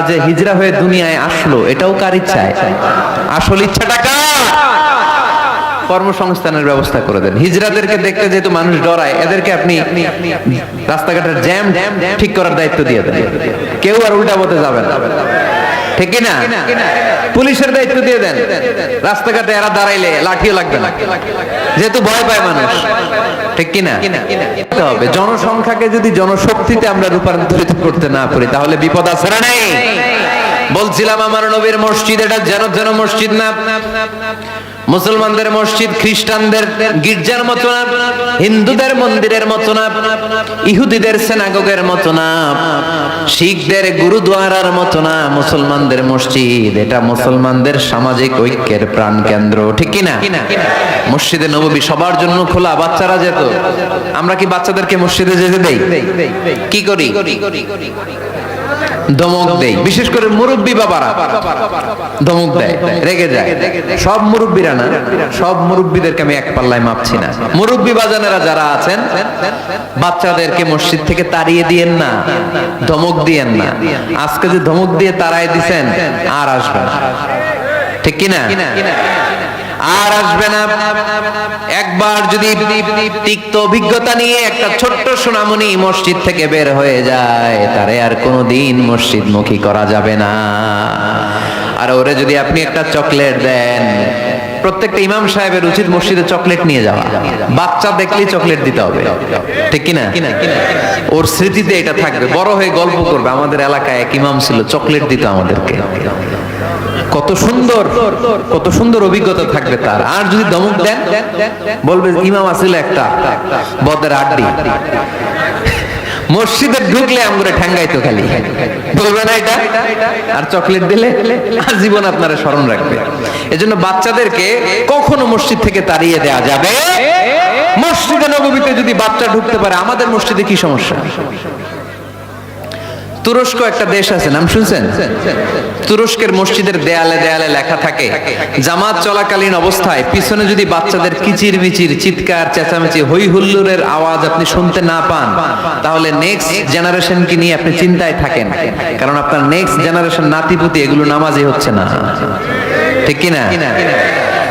যে হিজরা হয়ে দুনিয়ায় আসলো, এটাও কার ইচ্ছায়? আসল ইচ্ছাটা কার? কর্মসংস্থানের ব্যবস্থা করে দেন। হিজরাদেরকে দেখতে যেহেতু মানুষ ডরায়, এদেরকে আপনি রাস্তাঘাটের জ্যাম ঠিক করার দায়িত্ব দিয়ে দেন। কেউ আর উল্টা পথে যাবে না, ঠিক কিনা? পুলিশের দায়িত্ব দিয়ে দেন। রাস্তাঘাটে এরা দাঁড়াইলে লাঠিও লাগবে না, যেহেতু ভয় পায় মানুষ, ঠিক কিনা? হবে জনসংখ্যাকে যদি জনশক্তিতে আমরা রূপান্তরিত করতে না পারি, তাহলে বিপদ আছে না নাই? বলছিলাম আমার নবীর মসজিদ এটা যেন মসজিদ না, মুসলমানদের মসজিদ খ্রিস্টানদের গির্জার মতো না, হিন্দুদের মন্দিরের মতো না, ইহুদিদের সিনাগোগের মতো না, শিখদের গুরুদ্বারার মতো না। মুসলমানদের মসজিদ এটা মুসলমানদের সামাজিক ঐক্যের প্রাণ কেন্দ্র, ঠিক কিনা? মসজিদে নববী সবার জন্য খোলা। বাচ্চারা যেত, আমরা কি বাচ্চাদেরকে মসজিদে যেতে দেই? কি করি? ধমক দেই। বিশেষ করে মুরব্বী বাবারা ধমক দেয়, রেগে যায়। সব মুরব্বীরা না, সব মুরব্বীদেরকে আমি এক পাল্লায় মাপছি না। মুরব্বী বাজানেরা যারা আছেন, বাচ্চাদেরকে মসজিদ থেকে তাড়িয়ে দিয়েন না, ধমক দিয়েন না। আজকে যে ধমক দিয়ে তাড়ায় দিছেন, আর আসবে না, ঠিক কিনা? আর আসবে না। একবার যদি তিক্ত অভিজ্ঞতা নিয়ে একটা ছোট্ট সোনামণি মসজিদ থেকে বের হয়ে যায়, তারে আর কোনোদিন মসজিদমুখী করা যাবে না। আর ওরে যদি আপনি একটা চকলেট দেন, প্রত্যেকটা ইমাম সাহেবের উচিত মসজিদে চকলেট নিয়ে যাওয়া। বাচ্চা দেখলেই চকলেট দিতে হবে, ঠিক কিনা? ওর স্মৃতিতে এটা থাকবে, বড় হয়ে গল্প করবে, আমাদের এলাকায় এক ইমাম ছিল, চকলেট দিত আমাদেরকে। কত সুন্দর অভিজ্ঞতা থাকবে তার। আর যদি ধমক দেন, বলবে ইমাম আসিল একটা বদের আড্ডি, মসজিদে ঢুকলে আমগুলো ঠ্যাঙ্গাইতো খালি, বলবে না এটা? আর চকলেট দিলে আজীবন আপনারা স্মরণ রাখবে। এজন্য বাচ্চাদেরকে কখনো মসজিদ থেকে তাড়িয়ে দেয়া যাবে। মসজিদে নববীতে যদি বাচ্চা ঢুকতে পারে, আমাদের মসজিদে কি সমস্যা? তুরস্ক একটা দেশ আছে, নাম শুনছেন? তুরস্কের মসজিদের দেয়ালে দেয়ালে লেখা থাকে, জামাত চলাকালীন অবস্থায় পিছনে যদি বাচ্চাদের কিচির মিচির চিৎকার চেঁচামেচি হই হুল্লোড়ের আওয়াজ আপনি শুনতে না পান, তাহলে নেক্সট জেনারেশনকে নিয়ে আপনি চিন্তায় থাকেন, কারণ আপনার নেক্সট জেনারেশন নাতিপুতি এগুলো নামাজই হচ্ছে না, ঠিক কিনা?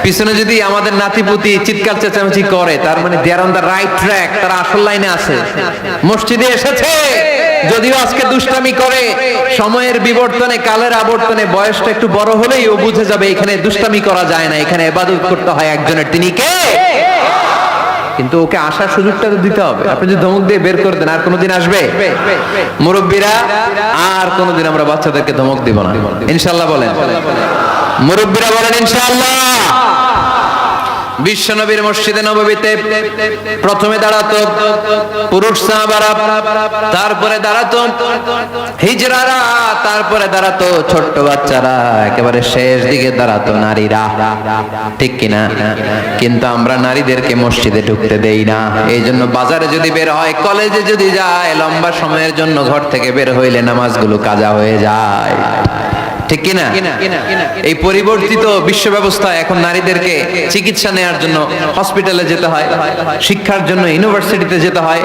পিছনে যদি আমাদের নাতিপুতি চিৎকার চেঁচামেচি করে, তার মানে দে আর অন দ্য রাইট ট্র্যাক, তারা আসল লাইনে আছে, মসজিদে এসেছে। যদিও আজকে দুষ্টামি করে, সময়ের বিবর্তনে কালের আবর্তনে বয়সটা একটু বড় হলেই ও বুঝে যাবে এখানে দুষ্টামি করা যায় না, এখানে ইবাদত করতে হয় একজনের, তিনি কে? কিন্তু ওকে আসার সুযোগটা তো দিতে হবে। আপনি যদি ধমক দিয়ে বের করে দেন, আর কোনোদিন আসবে? মুরব্বীরা, আর কোনোদিন আমরা বাচ্চাদেরকে ধমক দিব না, ইনশাআল্লাহ বলেন। মুরব্বীরা বলেন ইনশাআল্লাহ। বিশ্বনবীর মসজিদে নববীতে প্রথমে দাঁড়াতো পুরুষ সাহাবারা, তারপরে দাঁড়াতো হিজড়ারা, তারপরে দাঁড়াতো ছোট্ট বাচ্চারা, একেবারে শেষ দিকে দাঁড়াতো নারীরা, ঠিক কিনা? কিন্তু আমরা নারীদেরকে মসজিদে ঢুকতে দেই না। এই জন্য বাজারে যদি বের হয়, কলেজে যদি যায়, লম্বা সময়ের জন্য ঘর থেকে বের হইলে নামাজগুলো কাজা হয়ে যায়, ঠিক কিনা? এই পরিবর্তিত বিশ্ব ব্যবস্থায় এখন নারীদেরকে চিকিৎসা নেওয়ার জন্য হসপিটালে যেতে হয়, শিক্ষার জন্য ইউনিভার্সিটিতে যেতে হয়,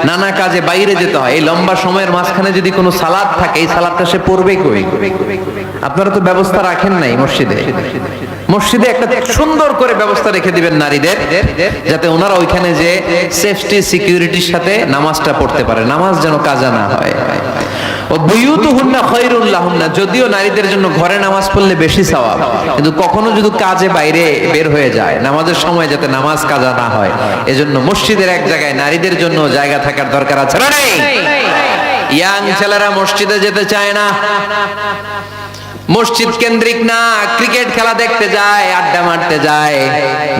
নানা কাজে বাইরে যেতে হয়। এই লম্বা সময়ের মাঝখানে যদি কোনো সালাত থাকে, এই সালাতটা সে পড়বে কই? আপনারা তো ব্যবস্থা রাখেন নাই মসজিদে। মসজিদে একটা সুন্দর করে ব্যবস্থা রেখে দিবেন নারীদের, যাতে ওনারা ওইখানে যে সেফটি সিকিউরিটির সাথে নামাজটা পড়তে পারে, নামাজ যেন কাজা না হয়। ও বুয়ুতুহুন্না খায়রুল লাহুন্না, যদিও নারীদের জন্য ঘরে নামাজ পড়লে বেশি সওয়াব, কিন্তু কখনো যদি কাজে বাইরে বের হয়ে যায়, নামাজের সময় যাতে নামাজ কাজা না হয়, এজন্য মসজিদের এক জায়গায় নারীদের জন্য জায়গা থাকার দরকার আছে না নেই? ইয়াং ছেলেরা মসজিদে যেতে চায় না, মসজিদ কেন্দ্রিক না, ক্রিকেট খেলা দেখতে যায়, আড্ডা মারতে যায়,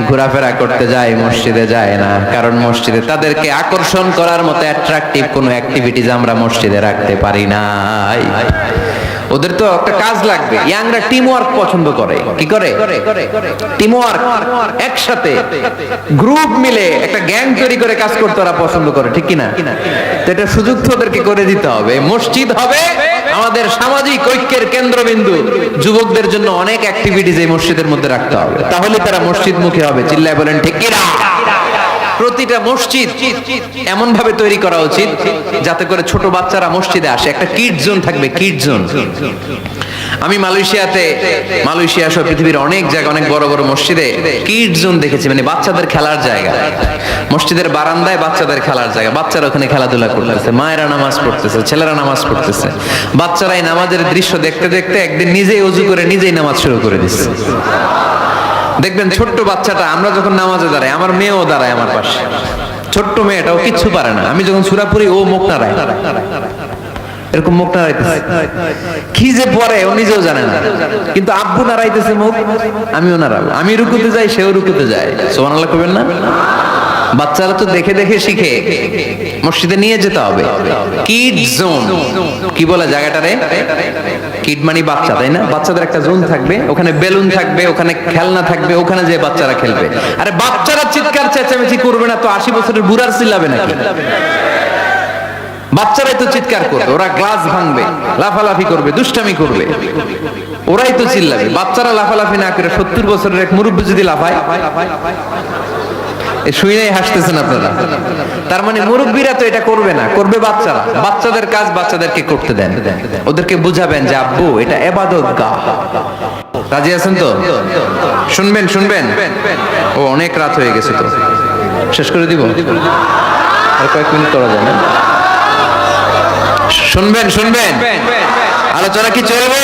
ঘোরাফেরা করতে যায়, মসজিদে যায় না। কারণ মসজিদে তাদেরকে আকর্ষণ করার মতো অ্যাট্রাকটিভ কোনো অ্যাক্টিভিটিজ আমরা মসজিদে রাখতে পারি নাই। ওদের তো একটা কাজ লাগবে। ইয়াংরা টিম ওয়ার্ক পছন্দ করে, কি করে? টিম ওয়ার্ক, একসাথে গ্রুপ মিলে একটা গ্যাং তৈরি করে কাজ করতে ওরা পছন্দ করে, ঠিক কিনা? তো এটা সুযোগ তো ওদেরকে করে দিতে হবে। মসজিদ হবে আমাদের সামাজিক ঐক্যের কেন্দ্রবিন্দু, যুবকদের জন্য অনেক অ্যাক্টিভিটিজ এই মসজিদের মধ্যে রাখতে হবে, তাহলে তারা মসজিদমুখী হবে। চিল্লায় বলেন ঠিক কিনা? প্রতিটা মসজিদ এমন ভাবে তৈরি করা উচিত যাতে করে ছোট বাচ্চারা মসজিদে আসে, একটা কিড জোন থাকবে, কিড জোন। আমি মালয়েশিয়া সহ পৃথিবীর অনেক জায়গায় অনেক বড় বড় মসজিদে কিড জোন দেখেছি, মানে বাচ্চাদের খেলার জায়গা। মসজিদের বারান্দায় বাচ্চাদের খেলার জায়গা, বাচ্চারা ওখানে খেলাধুলা করতেছে, মায়েরা নামাজ পড়তেছে, ছেলেরা নামাজ পড়তেছে। বাচ্চারা এই নামাজের দৃশ্য দেখতে দেখতে একদিন নিজেই ওযু করে নিজেই নামাজ শুরু করে দিচ্ছে। দেখবেন ছোট্ট বাচ্চাটা, আমরা যখন নামাজে দাঁড়াই, আমার মেয়েও দাঁড়ায় আমার পাশে, ছোট্ট মেয়েটাও কিচ্ছু পারে না, আমি যখন সূরা পড়ি ও মুখ নাড়ায়, এরকম মুখ নাড়াইতেছে, কি যে পড়ে ও নিজেও জানে না, কিন্তু আব্বু নাড়াইতেছে মুখ, আমিও নাড়াবো, আমি রুকুতে যাই, সেও রুকুতে যায়। সুবহানাল্লাহ কইবেন না? বাচ্চারা তো দেখে দেখে শিখে, মসজিদে নিয়ে যেতে হবে। কিড জোন, কি বলে জায়গাটারে? কিড মানে বাচ্চা, তাই না? বাচ্চাদের একটা জোন থাকবে, ওখানে বেলুন থাকবে, ওখানে খেলনা থাকবে, ওখানে যে বাচ্চারা খেলবে। আরে বাচ্চারা চিৎকার চেঁচামেচি করবে না তো 80 বছরের বুড়ার চিল্লাবে নাকি? বাচ্চারাই তো চিৎকার করবে, ওরা গ্লাস ভাঙবে, লাফালাফি করবে, দুষ্টামি করবে, ওরাই তো চিল্লাবে। বাচ্চারা লাফালাফি না করে 70 বছরের এক মুরব্বি যদি লাফায়, শুনেই হাসতেছেন আপনারা। তার মানে মুরব্বীরা তো এটা করবে না, করবে বাচ্চারা। বাচ্চাদের কাজ বাচ্চাদেরকে করতে দেন, ওদেরকে বুঝাবেন যে আব্বু এটা ইবাদত গাহ। রাজি আছেন তো? শুনবেন শুনবেন? ও অনেক রাত হয়ে গেছে, তো শেষ করে দিব, আর কয়েক মিনিট করা যায় না? শুনবেন শুনবেন? আলোচনা কি চলবে?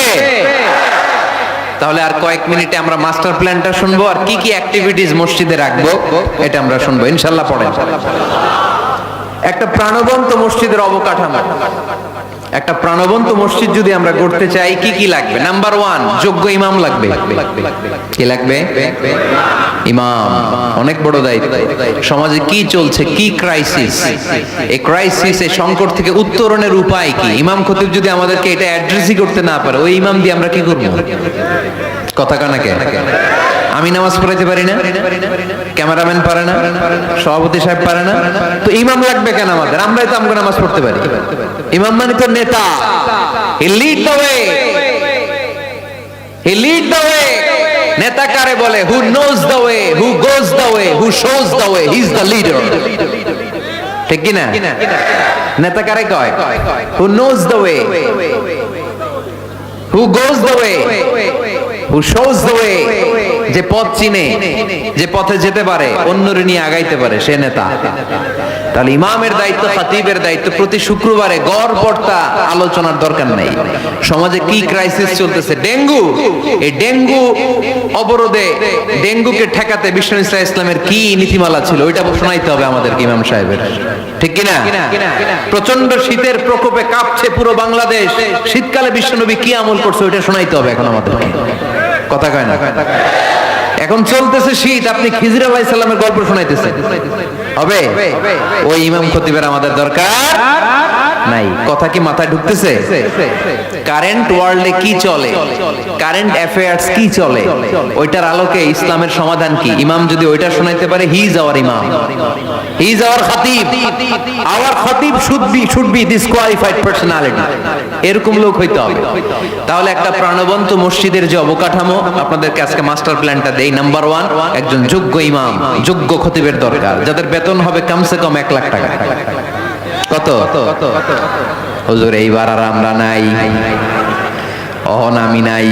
তাহলে আর কয়েক মিনিটে আমরা মাস্টার প্ল্যানটা শুনবো, আর কি কি অ্যাক্টিভিটিজ মসজিদে রাখবো এটা আমরা শুনবো ইনশাআল্লাহ। পড়েন। একটা প্রাণবন্ত মসজিদের অবকাঠামো, একটা প্রাণবন্ত মসজিদ যদি আমরা গড়তে চাই, কি কি লাগবে? নাম্বার 1, যোগ্য ইমাম লাগবে। কি লাগবে? ইমাম। অনেক বড় দায়িত্ব। সমাজে কি চলছে, কি ক্রাইসিস, এই ক্রাইসিস, এই সংকট থেকে উত্তরণের উপায় কি? ইমাম খতিব যদি আমাদেরকে এটা অ্যাড্রেসই করতে না পারে, ওই ইমাম দিয়ে আমরা কি করব? কথা কানাকে আমি নামাজ পড়াইতে পারি না, কেমন ক্যামেরাম্যান পারে না, সভাপতি সাহেব পারে না, তো ইমাম লাগবে কেন আমাদের? আমরাই তো আমগো নামাজ পড়তে পারি। ইমাম মানে তো নেতা, he lead the way, he lead the way. নেতা কারে বলে? Who knows the way, who goes the way, who shows the way, he is the leader. ঠিক কি না? নেতা কারে কয়? Who knows the way, who goes the way, who shows the way. যে পথ চিনে, যে পথে যেতে পারে, অন্যরে নিয়ে আগাইতে পারে, সে নেতা। তাহলে ইমামের দায়িত্ব, খতিবের দায়িত্ব প্রতি শুক্রবারে গড় পড়তা আলোচনার দরকার নাই। সমাজে কি ক্রাইসিস চলতেছে, ডেঙ্গু, এই ডেঙ্গু অবরোধে, ডেঙ্গুকে ঠেকাতে বিশ্বনবী সাল্লাল্লাহু আলাইহি ইসলামের কি নীতিমালা ছিল, ওইটা শোনাইতে হবে আমাদেরকে ইমাম সাহেবের। ঠিক কি না? প্রচন্ড শীতের প্রকোপে কাঁপছে পুরো বাংলাদেশ, শীতকালে বিশ্বনবী কি আমল করছে ওইটা শোনাইতে হবে এখন আমাদেরকে। কথা কয় না? এখন চলতেছে শীত, আপনি খিজির আলাইহিস সালামের গল্প শোনাইতেছেন, হবে? ওই ইমাম খতিবের আমাদের দরকার নাই। কথা কি মাথায় ঢুকতেছে? কারেন্ট ওয়ার্ল্ডে কি চলে, কারেন্ট অ্যাফেয়ার্স কি চলে, ওইটার আলোকে ইসলামের সমাধান কি, ইমাম যদি ওইটা শোনাইতে পারে, হি ইজ আওয়ার ইমাম, হি ইজ আওয়ার খতিব। আওয়ার খতিব শুড বি ডিসকোয়ালিফাইড পার্সোনালিটি, এরকম লোক হইতে হবে। তাহলে একটা প্রাণবন্ত মসজিদের যে অবকাঠামো, আপনাদেরকে আজকে মাস্টার প্ল্যানটা দেই। নাম্বার 1, একজন যোগ্য ইমাম, যোগ্য খতিবের দরকার, যাদের বেতন হবে কমসে কম 1 লাখ টাকা। কত? হুজুর এইবার আর আমরা নাই, অহন আমি নাই,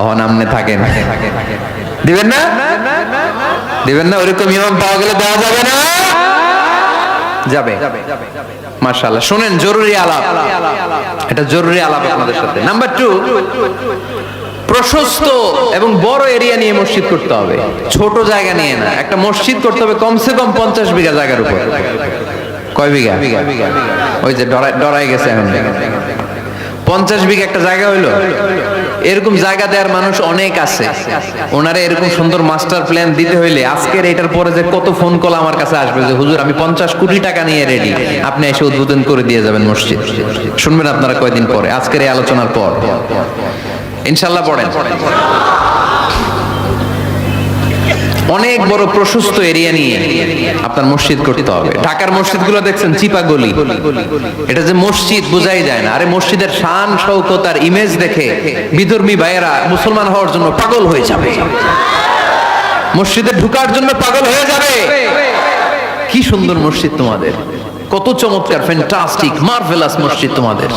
অহন আমনে থাকেন, দিবেন না? দিবেন না? ওরকম ইমাম পাওয়া গেলে দেওয়া যাবে না? যাবে। মাশাআল্লাহ। শুনেন, জরুরি আলাপ, এটা জরুরি আলাপ আপনাদের সাথে। নাম্বার 2, প্রশস্ত এবং বড় এরিয়া নিয়ে মসজিদ করতে হবে, ছোট জায়গা নিয়ে না। একটা মসজিদ করতে হবে কমসে কম 50 বিঘা জায়গার উপর। কয় বিঘা? ওই যে ডরাই গেছে এখন। 50 বিঘা একটা জায়গা হইলো, এরকম জায়গা দেওয়ার মানুষ অনেক আছে। ওনারা এরকম সুন্দর মাস্টার প্ল্যান দিতে হইলে আজকের এটার পরে যে কত ফোন কল আমার কাছে আসবে যে হুজুর আমি 50 কোটি টাকা নিয়ে রেডি, আপনি এসে উদ্বোধন করে দিয়ে যাবেন মসজিদ। শুনবেন আপনারা কয়দিন পরে, আজকের এই আলোচনার পর ইনশাআল্লাহ। পড়েন, অনেক বড় প্রশস্ত এরিয়া নিয়ে আপনার মসজিদ করতে হবে। ঢাকার মসজিদগুলো দেখছেন চিপা গলি, এটা যে মসজিদ বোঝাই যায় না। আরে মসজিদের শান শৌকত আর ইমেজ দেখে বিধর্মী ভাইয়েরা মুসলমান হওয়ার জন্য পাগল হয়ে যাবে, মসজিদে ঢুকার জন্য পাগল হয়ে যাবে। কি সুন্দর মসজিদ তোমাদের, কত চমৎকার, ফ্যান্টাস্টিক, মার্ভেলাস মসজিদ তোমাদের।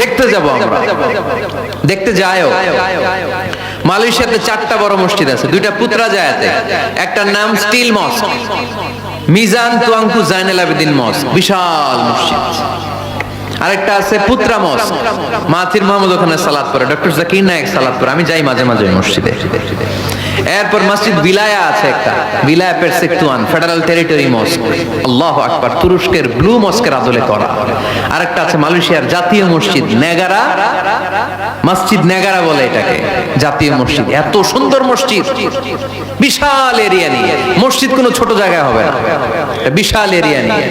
দেখতে যাব আমরা, দেখতে যায়ও। মালয়েশিয়াতে 4টা বড় মসজিদ আছে, 2টা পুত্রাজায়াতে। একটার নাম স্টিল মস্ক, মিজান তুয়াংকু জাইনুল আবেদিন মস্ক, বিশাল মসজিদ। আরেকটা আছে পুত্রা মস্ক, মাহাথির মোহাম্মদ ওখানে সালাত পড়ে, ডক্টর জাকির নায়েক সালাত পড়ে, আমি যাই মাঝে মাঝে মসজিদে। এরপর মসজিদ বিলায়া আছে একটা, বিলায়া পেরসেকতুয়ান ফেডারেল টেরিটরি মস্ক, আল্লাহু আকবার, তুরস্কের ব্লু মস্কের আদলে করা। আরেকটা আছে মালয়েশিয়ার জাতীয় মসজিদ নেগারা, মসজিদ নেগারা বলে এটাকে, জাতীয় মসজিদ। এত সুন্দর মসজিদ, বিশাল এরিয়া নিয়ে মসজিদ, কোনো ছোট জায়গায় হবে না, বিশাল এরিয়া নিয়ে।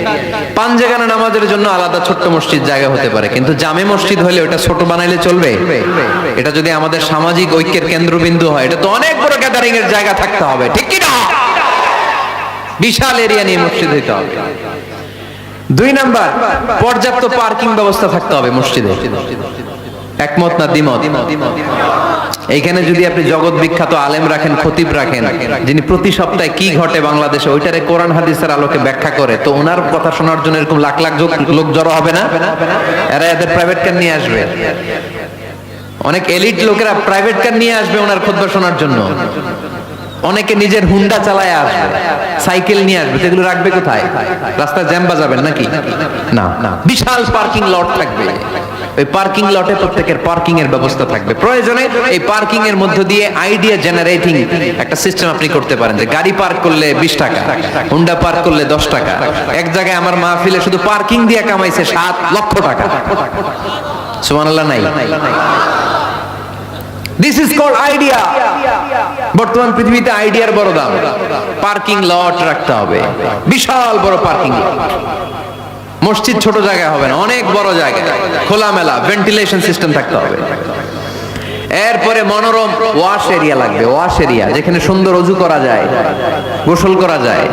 পাঞ্জেগানা নামাজের জন্য আলাদা ছোট্ট মসজিদ জায়গা হতে পারে, কিন্তু জামে মসজিদ হলে ওটা ছোট বানাইলে চলবে? এটা যদি আমাদের সামাজিক ঐক্যের কেন্দ্রবিন্দু হয়, এটা তো অনেক বড় গ্যাদারিং এর জায়গা থাকতে হবে, ঠিক কি না? বিশাল এরিয়া নিয়ে মসজিদ হইতে হবে। 2 নাম্বার, পর্যাপ্ত পার্কিং ব্যবস্থা থাকতে হবে মসজিদে। একমত না দ্বিমত? এইখানে যদি আপনি জগৎ বিখ্যাত আলেম রাখেন, খতিব রাখেন, যিনি প্রতি সপ্তাহে কি ঘটে বাংলাদেশে ওইটারে কোরআন হাদিসের আলোকে ব্যাখ্যা করে, তো ওনার কথা শোনার জন্য এরকম লাখ লাখ লোক জড়ো হবে না? এরা এদের প্রাইভেট কার নিয়ে আসবে, অনেক এলিট লোকেরা প্রাইভেট কার নিয়ে আসবে ওনার খুতবা শোনার জন্য। অনেকে নিজের হুন্ডা চালায় আসবে, সাইকেল নিয়ে আসবে, এগুলো রাখবে কোথায়? রাস্তায় জ্যাম বাজাবেন নাকি? না, বিশাল পার্কিং লট থাকবে, ওই পার্কিং লটে প্রত্যেকের পার্কিং এর ব্যবস্থা থাকবে। প্রয়োজনে এই পার্কিং এর মধ্য দিয়ে আইডিয়া জেনারেটিং একটা সিস্টেম আপনি করতে পারেন, যে গাড়ি পার্ক করলে 20 টাকা, হুন্ডা পার্ক করলে 10 টাকা। এক জায়গায় আমার মাহফিলে শুধু পার্কিং দিয়ে কামাইছে 7 লক্ষ টাকা। সুবহানাল্লাহ নাই? This is called idea. বর্তমান পৃথিবীতে আইডিয়ার বড় দাম। পার্কিং লট রাখতে হবে, বিশাল বড় পার্কিং লট। মসজিদ ছোট জায়গায় হবে না, অনেক বড় জায়গা, খোলামেলা, ভেন্টিলেশন সিস্টেম থাকতে হবে। এরপরে মনোরম ওয়াশ এরিয়া লাগবে, ওয়াশ এরিয়া যেখানে সুন্দর অজু করা যায়, গোসল করা যায়।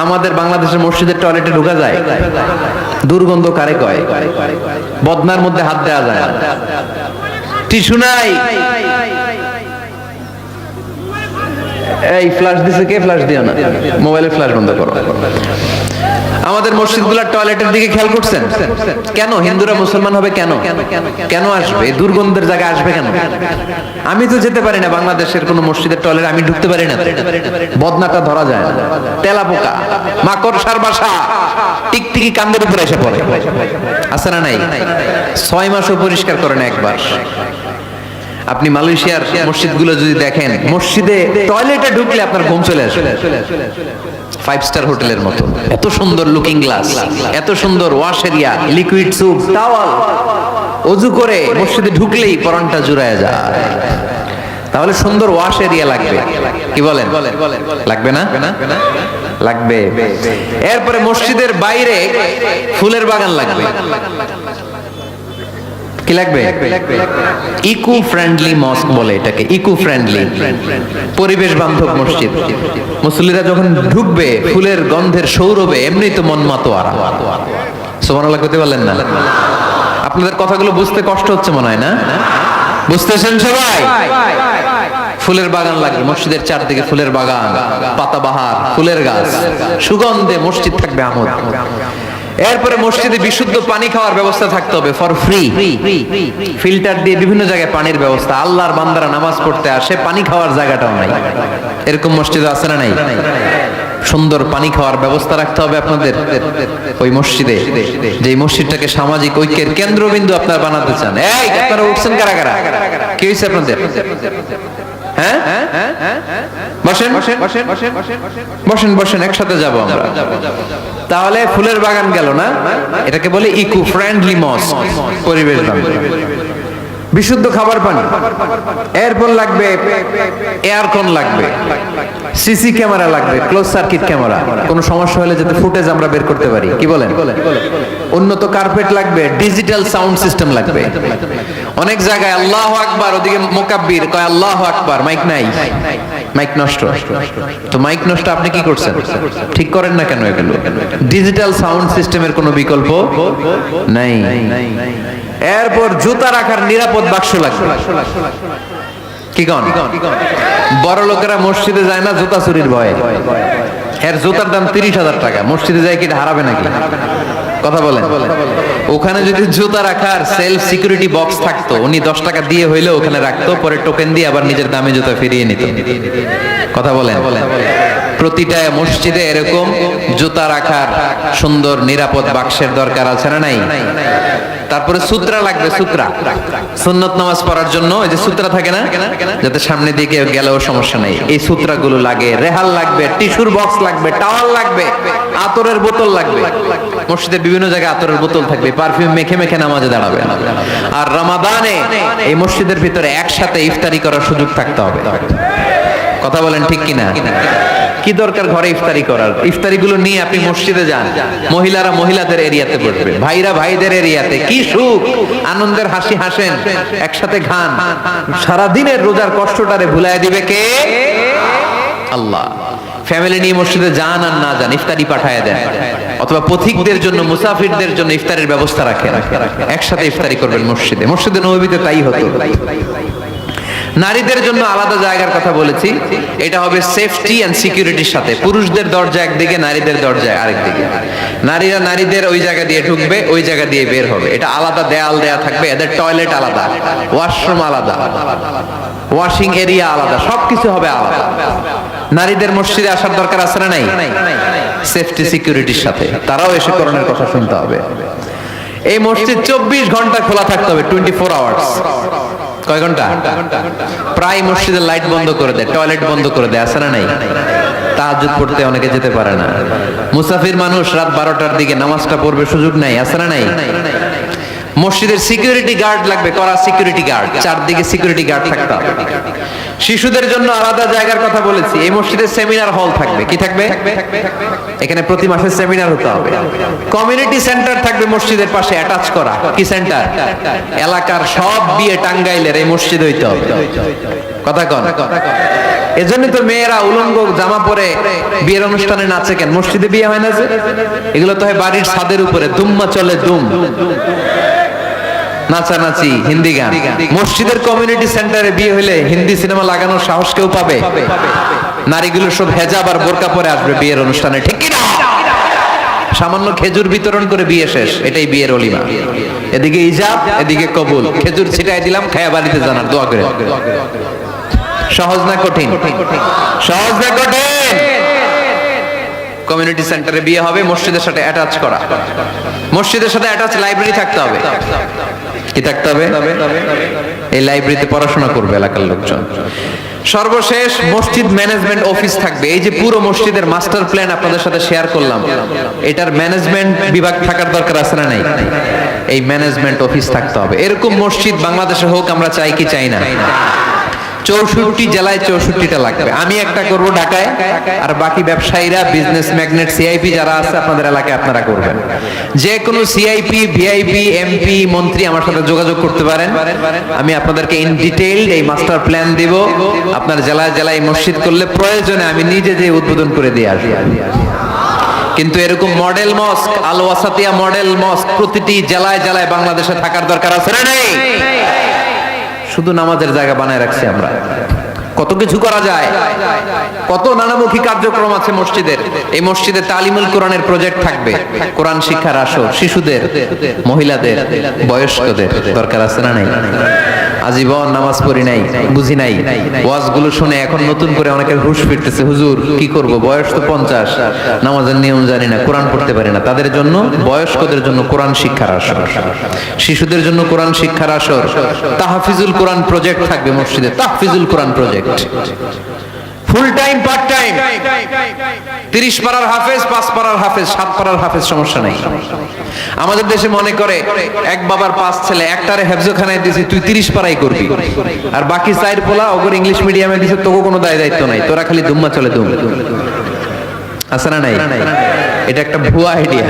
আমাদের বাংলাদেশের মসজিদের টয়লেটে ঢোকা যায়, দুর্গন্ধ কারে কয়? বদনার মধ্যে হাত দেওয়া যায়, টিস্যু নাই। এই ফ্ল্যাশ দিছে কে? ফ্ল্যাশ দিও না, মোবাইলের ফ্ল্যাশ বন্ধ করো। আমাদের মসজিদগুলোর টয়লেটের দিকে খেয়াল করছেন? কেন হিন্দুরা মুসলমান হবে? কেন কেন আসবে? এই দুর্গন্ধের জায়গায় আসবে কেন? আমি তো যেতে পারি না বাংলাদেশের কোন মসজিদের টয়লেট, আমি ঢুকতে পারি না, বদনাটা ধরা যায় না। তেলা পোকা, মাকড়সার বাসা, টিকটিকি কান্দের উপরে এসে পড়ে, আছে না নাই? 6 মাসও পরিষ্কার করে না একবার। আপনি মালয়েশিয়ার মসজিদগুলো যদি দেখেন, মসজিদে টয়লেটে ঢুকলে আপনার ঘুম চলে আসে, 5 স্টার হোটেলের মতো। এত সুন্দর লুকিং গ্লাস, এত সুন্দর wash area, liquid soup, towel. অজু করে মসজিদে ঢুকলেই পরানটা জুড়ায় যায়। তাহলে সুন্দর ওয়াশ এরিয়া লাগবে, কি বলেন? লাগবে না? লাগবে। এরপরে মসজিদের বাইরে ফুলের বাগান লাগবে। কি লাগবে? ইকো ফ্রেন্ডলি মস্ক বলে এটাকে, ইকো ফ্রেন্ডলি, পরিবেশ বান্ধব মসজিদ। মুসল্লিরা যখন ঢুকবে ফুলের গন্ধের সৌরভে এমনি তো মন মাতোয়ারা। সুবহানাল্লাহ কইতে পারলেন না? আপনাদের কথাগুলো বুঝতে কষ্ট হচ্ছে মনে হয় না? বুঝতেছেন সবাই? ফুলের বাগান লাগবে মসজিদের চারদিকে, ফুলের বাগান, পাতাবাহার, ফুলের গাছ, সুগন্ধে মসজিদ থাকবে আমোদ। এরপরে মসজিদে বিশুদ্ধ পানি খাওয়ার ব্যবস্থা থাকতে হবে, ফর ফ্রি। ফিল্টার দিয়ে বিভিন্ন জায়গায় পানির ব্যবস্থা। আল্লাহর বান্দারা নামাজ পড়তে আসে, পানি খাওয়ার জায়গাটাও নাই। এরকম মসজিদ আছে না নাই? সুন্দর পানি খাওয়ার ব্যবস্থা রাখতে হবে আপনাদের ওই মসজিদে, যে মসজিদটাকে সামাজিক ঐক্যের কেন্দ্রবিন্দু আপনারা বানাতে চান। এই আপনারা উঠছেন কারা কারা? কি হয়েছে আপনাদের? হ্যাঁ, বসেন বসেন বসেন, একসাথে যাব আমরা। তাহলে ফুলের বাগান গেল না, এটাকে বলে ইকো ফ্রেন্ডলি মস্ক, পরিবেশ বান্ধব। বিশুদ্ধ খাবার পানি, এরপর লাগবে এয়ারকন, লাগবে সিসি ক্যামেরা, লাগবে ক্লোজ সার্কিট ক্যামেরা, কোনো সমস্যা হলে যাতে ফুটেজ আমরা বের করতে পারি, কি বলেন? উন্নত কার্পেট লাগবে, ডিজিটাল সাউন্ড সিস্টেম লাগবে। অনেক জায়গায় আল্লাহু আকবার, ওদিকে মুকাব্বির কয় আল্লাহু আকবার, মাইক নাই, মাইক নষ্ট। তো মাইক নষ্ট, আপনি কি করছেন? ঠিক করেন না কেন এগুলো? ডিজিটাল সাউন্ড সিস্টেমের কোনো বিকল্প নাই। এরপর জুতা রাখার নিরাপদ বাক্স লাগবে। কি কন? বড় লোকেরা মসজিদে যায় না জুতা চুরির ভয়ে। এর জুতার দাম 30,000 টাকা, মসজিদে যায় কি হারাবে নাকি? কথা বলেন। ওখানে যদি জুতা রাখার সেলফ সিকিউরিটি বক্স থাকতো, উনি 10 টাকা দিয়ে হইলে ওখানে রাখতো, পরে টোকেন দিয়ে আবার নিজের দামে জুতা ফিরিয়ে নিত। কথা বলেন। প্রতিটা মসজিদে এরকম জুতা রাখার সুন্দর নিরাপদ বাক্সের দরকার আছে না নাই? তারপরে সূত্রা লাগবে, সূত্রা সুন্নত নামাজ পড়ার জন্য এই যে সূত্রা থাকে না, যাতে সামনে দিকে গেলেও সমস্যা নেই, এই সূত্রাগুলো লাগে। রেহাল লাগবে, টিস্যুর বক্স লাগবে, টাওয়াল লাগবে, আতরের বোতল লাগবে। মসজিদের বিভিন্ন জায়গায় আতরের বোতল থাকবে, পারফিউম মেখে মেখে নামাজে দাঁড়াবে। আর রমাদানে এই মসজিদের ভিতরে একসাথে ইফতারি করার সুযোগ থাকতে হবে। কথা বলেন ঠিক কিনা? কি দরকার ঘরে ইফতারি করার? ইফতারিগুলো নিয়ে আপনি মসজিদে যান, মহিলারা মহিলাদের এরিয়াতে বসবে, ভাইরা ভাইদের এরিয়াতে। কি সুখ, আনন্দের হাসি হাসেন, একসাথে খান। সারা দিনের রোজার কষ্টটারে ভুলায় দিবে কে? আল্লাহ। ফ্যামিলি নিয়ে মসজিদে যান আর না যান, ইফতারি পাঠায় দেন, অথবা পথিকদের জন্য, মুসাফিরদের জন্য ইফতারের ব্যবস্থা রাখেন। একসাথে ইফতারি করবেন মসজিদে। মসজিদে নববীতে তাই হতো। নারীদের জন্য আলাদা জায়গার কথা বলেছি, এটা হবে সেফটি এন্ড সিকিউরিটির সাথে। পুরুষদের দরজা একদিকে, নারীদের দরজা আরেকদিকে। নারীরা নারীদের ওই জায়গা দিয়ে ঢুকবে, ওই জায়গা দিয়ে বের হবে। এটা আলাদা দেয়াল দেয়া থাকবে, এদের টয়লেট আলাদা, ওয়াশরুম আলাদা, ওয়াশিং এরিয়া আলাদা, সবকিছু হবে আলাদা। নারীদের মসজিদে আসার দরকার আছে না নাই? সেফটি সিকিউরিটির সাথে তারাও এসে কোরআনের কথা শুনতে হবে। এই মসজিদ 24 ঘন্টা খোলা থাকতে হবে, 24 আওয়ার্স। কয় ঘন্টা? প্রায় মসজিদের লাইট বন্ধ করে দেয়, টয়লেট বন্ধ করে দেয়, আছে না নাই? তাহাজ্জুদ পড়তে অনেকে যেতে পারে না। মুসাফির মানুষ রাত 12টার দিকে নামাজটা পড়বে, সুযোগ নাই, আছে না নাই? মসজিদের সিকিউরিটি গার্ড লাগবে, করা সিকিউরিটি গার্ড, চারদিকে সিকিউরিটি গার্ড থাকতে হবে। শিশুদের জন্য আলাদা জায়গার কথা বলেছি। এই মসজিদে সেমিনার হল থাকবে। কি থাকবে? এখানে প্রতি মাসে সেমিনার হতে হবে। কমিউনিটি সেন্টার থাকবে মসজিদের পাশে অ্যাটাচ করা। কি সেন্টার? এলাকার সব বিয়ে টাঙ্গাইলের এই মসজিদ হইতে হবে। কথা কন। এজন্য তো মেয়েরা উলঙ্গ জামা পরে বিয়ের অনুষ্ঠানে নাচে কেন? মসজিদে বিয়ে হয় না যে? এগুলো তো হয় বাড়ির ছাদের উপরে, দুম্মা চলে দুম, নাচানাচি, হিন্দি গান। মসজিদের কমিউনিটি সেন্টারে বিয়ে হলে হিন্দি সিনেমা লাগানোর সাহস কেউ পাবে? নারীগুলো সব হেজাব আর বোরকা পরে আসবে বিয়ের অনুষ্ঠানে, ঠিক কি না? সামান্য খেজুর বিতরণ করে বিয়ে শেষ। এটাই বিয়ের অলিমা। এদিকে ইজাব, এদিকে কবুল। খেজুর ছিটাই দিলাম, খায়া বাড়িতে জানার দোয়া করে। সহজ না কঠিন? সহজ না কঠিন? কমিউনিটি সেন্টারে বিয়ে হবে, মসজিদের সাথে অ্যাটাচ করা। মসজিদের সাথে অ্যাটাচ লাইব্রেরি থাকতে হবে। কি থাকতে হবে? এই লাইব্রেরিতে পড়াশোনা করবে এলাকার লোকজন। সর্বশেষ মসজিদ ম্যানেজমেন্ট অফিস থাকবে। এই যে পুরো মসজিদের মাস্টার প্ল্যান আপনাদের সাথে শেয়ার করলাম, এটার ম্যানেজমেন্ট বিভাগ থাকার দরকার আছে না নাই? এই ম্যানেজমেন্ট অফিস থাকতে হবে। এরকম মসজিদ বাংলাদেশে হোক, আমরা চাই কি চাই না? 64 জেলায় 64টা লাগবে। আমি একটা করব ঢাকায়, আর বাকি ব্যবসায়ীরা, বিজনেস ম্যাগনেট, সিআইপি যারা আছে আপনাদের এলাকায় আপনারা করবেন। যে কোনো সিআইপি, ভিআইপি, এমপি, মন্ত্রী আমার সাথে যোগাযোগ করতে পারেন। আমি আপনাদেরকে ইন ডিটেইলড এই মাস্টার প্ল্যান দিব। আপনার জেলায় জেলায় মসজিদ করলে প্রয়োজনে আমি নিজে যে উদ্বোধন করে দিয়ে আসি। কিন্তু এরকম মডেল মস্ক, আল ওয়াসাতিয়া মডেল মস্ক প্রতিটি জেলায় জেলায় বাংলাদেশে থাকার দরকার আছে না নেই? শুধু নামাজের জায়গা বানায় রাখছি আমরা। কত কিছু করা যায়, কত নানামুখী কার্যক্রম আছে মসজিদের। এই মসজিদে তালিমুল কোরআনের প্রজেক্ট থাকবে, কোরআন শিক্ষার আসর, শিশুদের, মহিলাদের, বয়স্কদের। দরকার আছে না নাই? আজীবন নামাজ পড়ি নাই, বুঝি নাই, ওয়াজগুলো শুনে এখন নতুন করে অনেকের হুঁশ ফিরতেছে, হুজুর কি করব, বয়স তো 50, নামাজের নিয়ম জানি না, কোরআন পড়তে পারি না। তাদের জন্য, বয়স্কদের জন্য কোরআন শিক্ষার আসর, শিশুদের জন্য কোরআন শিক্ষার আসর, তাহফিজুল কোরআন প্রজেক্ট থাকবে মসজিদে। তাহফিজুল কোরআন project full time, part time. 30 পারার হাফেজ, 5 পারার হাফেজ, 7 পারার হাফেজ, সমস্যা নাই। আমাদের দেশে মনে করে এক বাবার 5 ছেলে, একটারে হেফজখানায় দিয়েছি, তুই 30 পারাই করবি, আর বাকি 4 পোলা ওগর ইংলিশ মিডিয়ামে দিয়েছে, তোকে কোনো দায় দায়িত্ব নাই, তোরা খালি দুম্মা চলে দুম। আছে না নাই? এটা একটা ভুয়া আইডিয়া।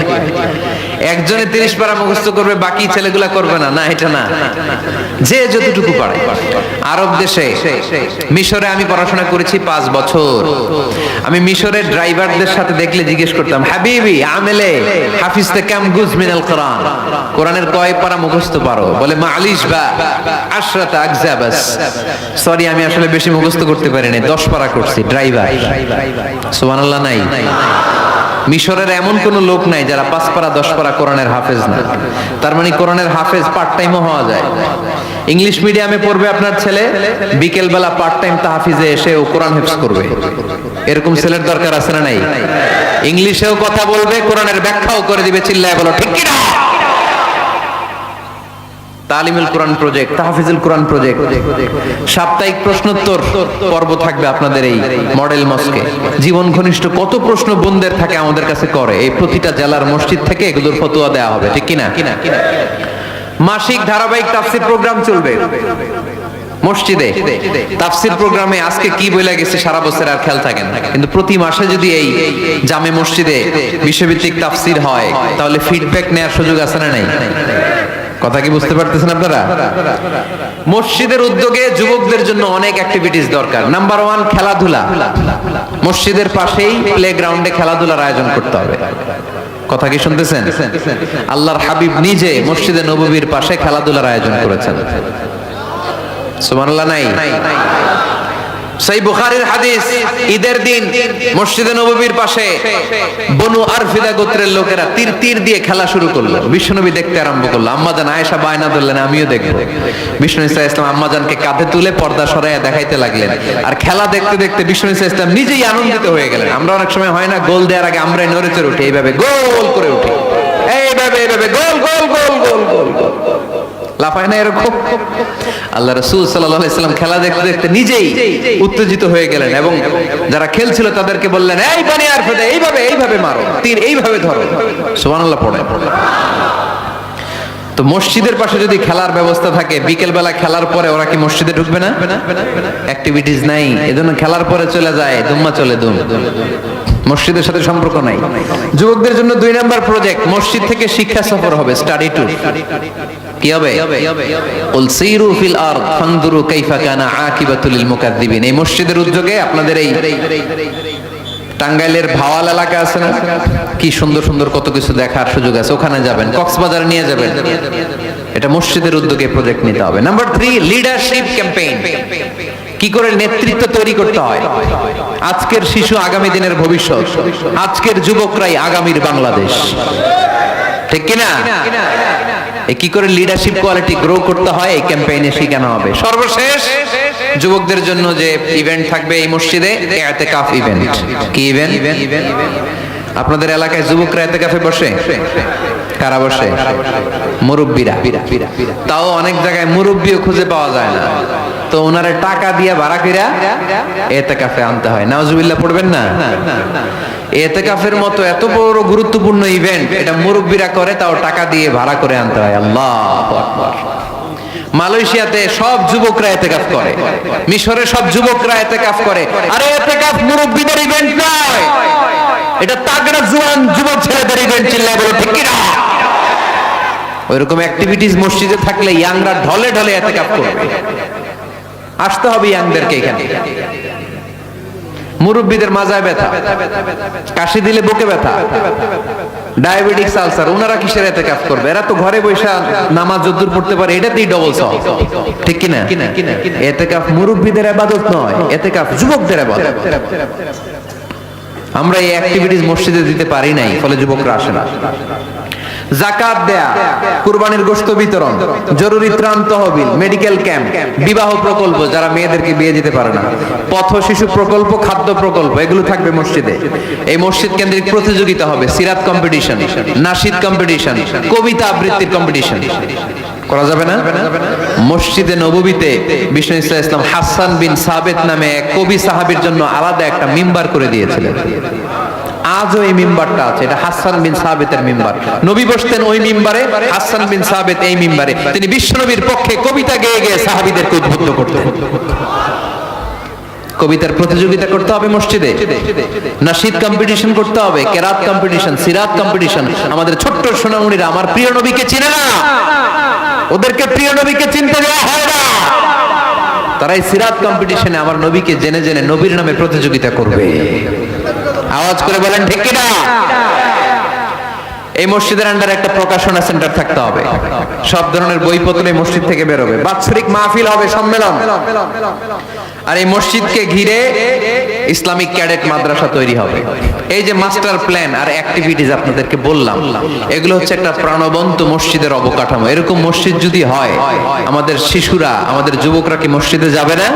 একজনে 30 পারা মুখস্থ করবে, বাকি ছেলেগুলা করবে না। না, এটা না। যে যতটুকু পারে। আরব দেশে, মিশরে আমি পড়াশোনা করেছি 5 বছর। আমি মিশরের ড্রাইভারদের সাথে দেখলে জিজ্ঞেস করতাম, হাবিবি আমেলে হাফিজতে কাম গুজ মিনাল কোরআন, কোরআনের কয় পারা মুখস্থ পারো? বলে মালিশ বা আশরাত আকজাবাস। সরি, আমি আসলে বেশি মুখস্থ করতে পারি না, 10 পারা করছি। ড্রাইভার। সুবহানাল্লাহ নাই? মিশরের এমন কোন লোক নাই যারা 5 পারা 10 পারা কোরআনের হাফেজ না। তার মানে কোরআনের হাফেজ পার্ট টাইমও হওয়া যায়। ইংলিশ মিডিয়ামে পড়বে আপনার ছেলে, বিকেল বেলা পার্ট টাইম তাহফিজে এসে ও কোরআন হিফজ করবে। এরকম ছেলের দরকার আছে না নাই? ইংলিশেও কথা বলবে, কোরআনের ব্যাখ্যাও করে দিবে। চিল্লায় বলো ঠিক কি না? তালিমুল কোরআন প্রজেক্ট, তাহফিজুল কোরআন প্রজেক্ট। সাপ্তাহিক প্রশ্নোত্তর পর্ব থাকবে আপনাদের এই মডেল মস্কে। জীবন ঘনিষ্ঠ কত প্রশ্ন বোনদের থাকে আমাদের কাছে করে, এই প্রতিটা জেলার মসজিদ থেকে এগুলোর ফতোয়া দেওয়া হবে, ঠিক কিনা? মাসিক ধারাবাহিক তাফসীর প্রোগ্রাম চলবে মসজিদে। তাফসীর প্রোগ্রামে আজকে কি বলে গেছে সারা বছর আর খেয়াল থাকে না, কিন্তু প্রতি মাসে যদি এই জামে মসজিদে বিশ্বভিত্তিক তাফসীর হয়, তাহলে ফিডব্যাক নেওয়ার সুযোগ আছে না নাই? কথা কি বুঝতে পারতেছেন আপনারা? মসজিদের উদ্যোগে যুবকদের জন্য অনেক অ্যাক্টিভিটিস দরকার। নাম্বার 1, খেলাধুলা। মসজিদের পাশেই প্লেগ্রাউন্ডে খেলাধুলার আয়োজন করতে হবে। কথা কি শুনতেছেন? আল্লাহর হাবিব নিজে মসজিদে নববীর পাশে খেলাধুলার আয়োজন করেছেন। সুবহানাল্লাহ নাই? সহিহ বুখারীর হাদিস, ঈদের দিন মসজিদে নববীর পাশে বনু আরফিদা গোত্রের লোকেরা তীর দিয়ে খেলা শুরু করলো। বিশ্বনবী দেখতে আরম্ভ করলো। আম্মাজান আয়েশা বায়না ধরলেন, আমিও দেখবো। বিষ্ণু ইসা ইসলাম আম্মাজানকে কাঁধে তুলে পর্দা সরাইয়া দেখাইতে লাগলেন। আর খেলা দেখতে দেখতে বিষ্ণু ইসা ইসলাম নিজেই আনন্দিত হয়ে গেলেন। আমরা অনেক সময় হয় না, গোল দেওয়ার আগে আমরাই নড়ে চড়ে উঠি, এইভাবে গোল করে উঠি, এইভাবে গোল গোল গোল গোল গোল গোল লাফায় না এরকম? আল্লাহ রাসূল সাল্লাল্লাহু আলাইহি সাল্লাম খেলা দেখতে দেখতে নিজেই উত্তেজিত হয়ে গেলেন এবং যারা খেলছিল তাদেরকে বললেন, এই বনি আরফিদা, এইভাবে মারো, তীর এইভাবে ধরো। সুবহানাল্লাহ পড়ে। তো মসজিদের পাশে যদি খেলার ব্যবস্থা থাকে, বিকেল বেলা খেলার পরে ওরা কি মসজিদে ঢুকবে না? অ্যাক্টিভিটিস নাই, এজন্য খেলার পরে চলে যায়, দুম্মা চলে দুম, মসজিদের সাথে সম্পর্ক নাই। যুবকদের জন্য 2 নাম্বার প্রজেক্ট, মসজিদ থেকে শিক্ষা সফর হবে, স্টাডি ট্যুর। কি হবে? কুল সিরু ফিল আরদ ফানজুরু কাইফা কানা আকিবাতুল মুকাদ্দিবিন। এই মসজিদের উদ্যোগে আপনাদের এই টাঙ্গাইলের ভাওয়াল এলাকা আছে না, কি সুন্দর সুন্দর কত কিছু দেখার সুযোগ আছে, ওখানে যাবেন, কক্সবাজার নিয়ে যাবেন। এটা মসজিদের উদ্যোগে প্রজেক্ট নিতে হবে। Number 3, leadership campaign. কি করে নেতৃত্ব তৈরি করতে হয়। আজকের শিশু আগামী দিনের ভবিষ্যৎ, আজকের যুবকরাই আগামীর বাংলাদেশ, ঠিক কিনা? কি করে লিডারশিপ কোয়ালিটি গ্রো করতে হয় এই ক্যাম্পেইনে শেখানো হবে। সর্বশেষ যুবকদের জন্য যে ইভেন্ট থাকবে এই মসজিদে, ইতিকাফ ইভেন্ট। কি ইভেন্ট? আপনাদের এলাকায় যুবকরা ইতিকাফে বসে? কারা বসে? মুরব্বীরা। তাও অনেক জায়গায় মুরব্বীও খুঁজে পাওয়া যায় না, তো ওনারে টাকা দিয়ে ভাড়া কইরা ইতিকাফে আনতে হয়। নাউজুবিল্লাহ পড়বেন না? ইতিকাফের মতো এত বড় গুরুত্বপূর্ণ ইভেন্ট এটা মুরব্বীরা করে, তাও টাকা দিয়ে ভাড়া করে আনতে হয়। আল্লাহু আকবার। মালয়েশিয়াতে সব যুবকরা ইতিকাফ করে, মিশরে সব যুবকরা ইতিকাফ করে। আরে ইতিকাফ মুরব্বীদের ইভেন্ট নয়, এটা তাগড়া জওয়ান যুবক ছেলেদের ইভেন্ট। চিল্লায় বলো ঠিক কি না? ওইরকম অ্যাক্টিভিটিস মসজিদে থাকলে ইয়াংরা ঢলে ঢলে ইতিকাফ করবে। আসতে হবে ইয়াংদেরকে এখানে। মুরব্বীদের মাজায় ব্যথা, কাশি দিলে বুকে ব্যথা, ডায়াবেটিস, আলসার, ওনারা কিসের ইতিকাফ করবে? এরা তো ঘরে বসে নামাজ যদ্দুর পড়তে পারে, এটাতেই ডবল সওয়াব, ঠিক কি না? ইতিকাফ মুরব্বীদের ইবাদত নয়, ইতিকাফ যুবকদের ইবাদত। আমরা এই অ্যাক্টিভিটিস মসজিদে দিতে পারি নাই, ফলে যুবকরা আসে না। যাকাত দেয়া, কুরবানির গোশত বিতরণ, জরুরি ত্রাণ তহবিল, মেডিকেল ক্যাম্প, বিবাহ প্রকল্প, যারা মেয়েদেরকে বিয়ে দিতে পারে না, পথ শিশু প্রকল্প, খাদ্য প্রকল্প, এগুলো থাকবে মসজিদে। এই মসজিদ কেন্দ্রিক প্রতিযোগিতা হবে, সিরাত কম্পিটিশন, নাশিদ কম্পিটিশন, কবিতা আবৃত্তির কম্পিটিশন। করা যাবে না? মসজিদে নববীতে বিষ্ণু ইসলাম হাসান বিন সাবেত নামে এক কবি সাহাবীর জন্য আলাদা একটা মিম্বার করে দিয়েছিলেন। আজও এই মিম্বারটা আছে, এটা হাসান বিন সাবেতের মিম্বার। নবী বসতেন ওই মিম্বারে, হাসান বিন সাবেত এই মিম্বারে। তিনি বিশ্বনবীর পক্ষে কবিতা গেয়ে গেয়ে সাহাবীদেরকে উদ্বুদ্ধ করতেন। কবিতার প্রতিযোগিতা করতে হবে মসজিদে, নাশিদ কম্পিটিশন করতে হবে, কেরাত কম্পিটিশন, সিরাত কম্পিটিশন। আমাদের ছোট্ট সোনামণিরা আমার প্রিয় নবীকে চিনে না, ওদেরকে প্রিয় নবীকে চিনতে দেওয়া হয় না। তারা এই সিরাত কম্পিটিশনে আমার নবীকে জেনে জেনে নবীর নামে প্রতিযোগিতা করবে। আওয়াজ করে বলেন ঠিক কিনা? এই মসজিদের আন্ডারে একটা প্রকাশনা সেন্টার থাকতে হবে, সব ধরনের বইপত্র এই মসজিদ থেকে বের হবে, বাৎসরিক মাহফিল হবে, সম্মেলন। আর এই মসজিদকে ঘিরে ইসলামিক ক্যাডেট মাদ্রাসা তৈরি হবে। এই যে মাস্টার প্ল্যান আর অ্যাক্টিভিটিস আপনাদেরকে বললাম, এগুলো হচ্ছে একটা প্রাণবন্ত মসজিদের অবকাঠামো। এরকম মসজিদ যদি হয়, আমাদের শিশুরা, আমাদের যুবকরা কি মসজিদে যাবে না?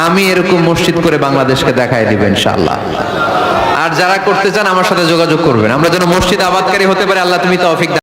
আমি এরকম মসজিদ করে বাংলাদেশকে দেখায় দিব ইনশাআল্লাহ। আর যারা করতে চান আমার সাথে যোগাযোগ করবেন, আমরা যেন মসজিদ আবাদকারী হতে পারে। আল্লাহ তুমি তৌফিক দাও।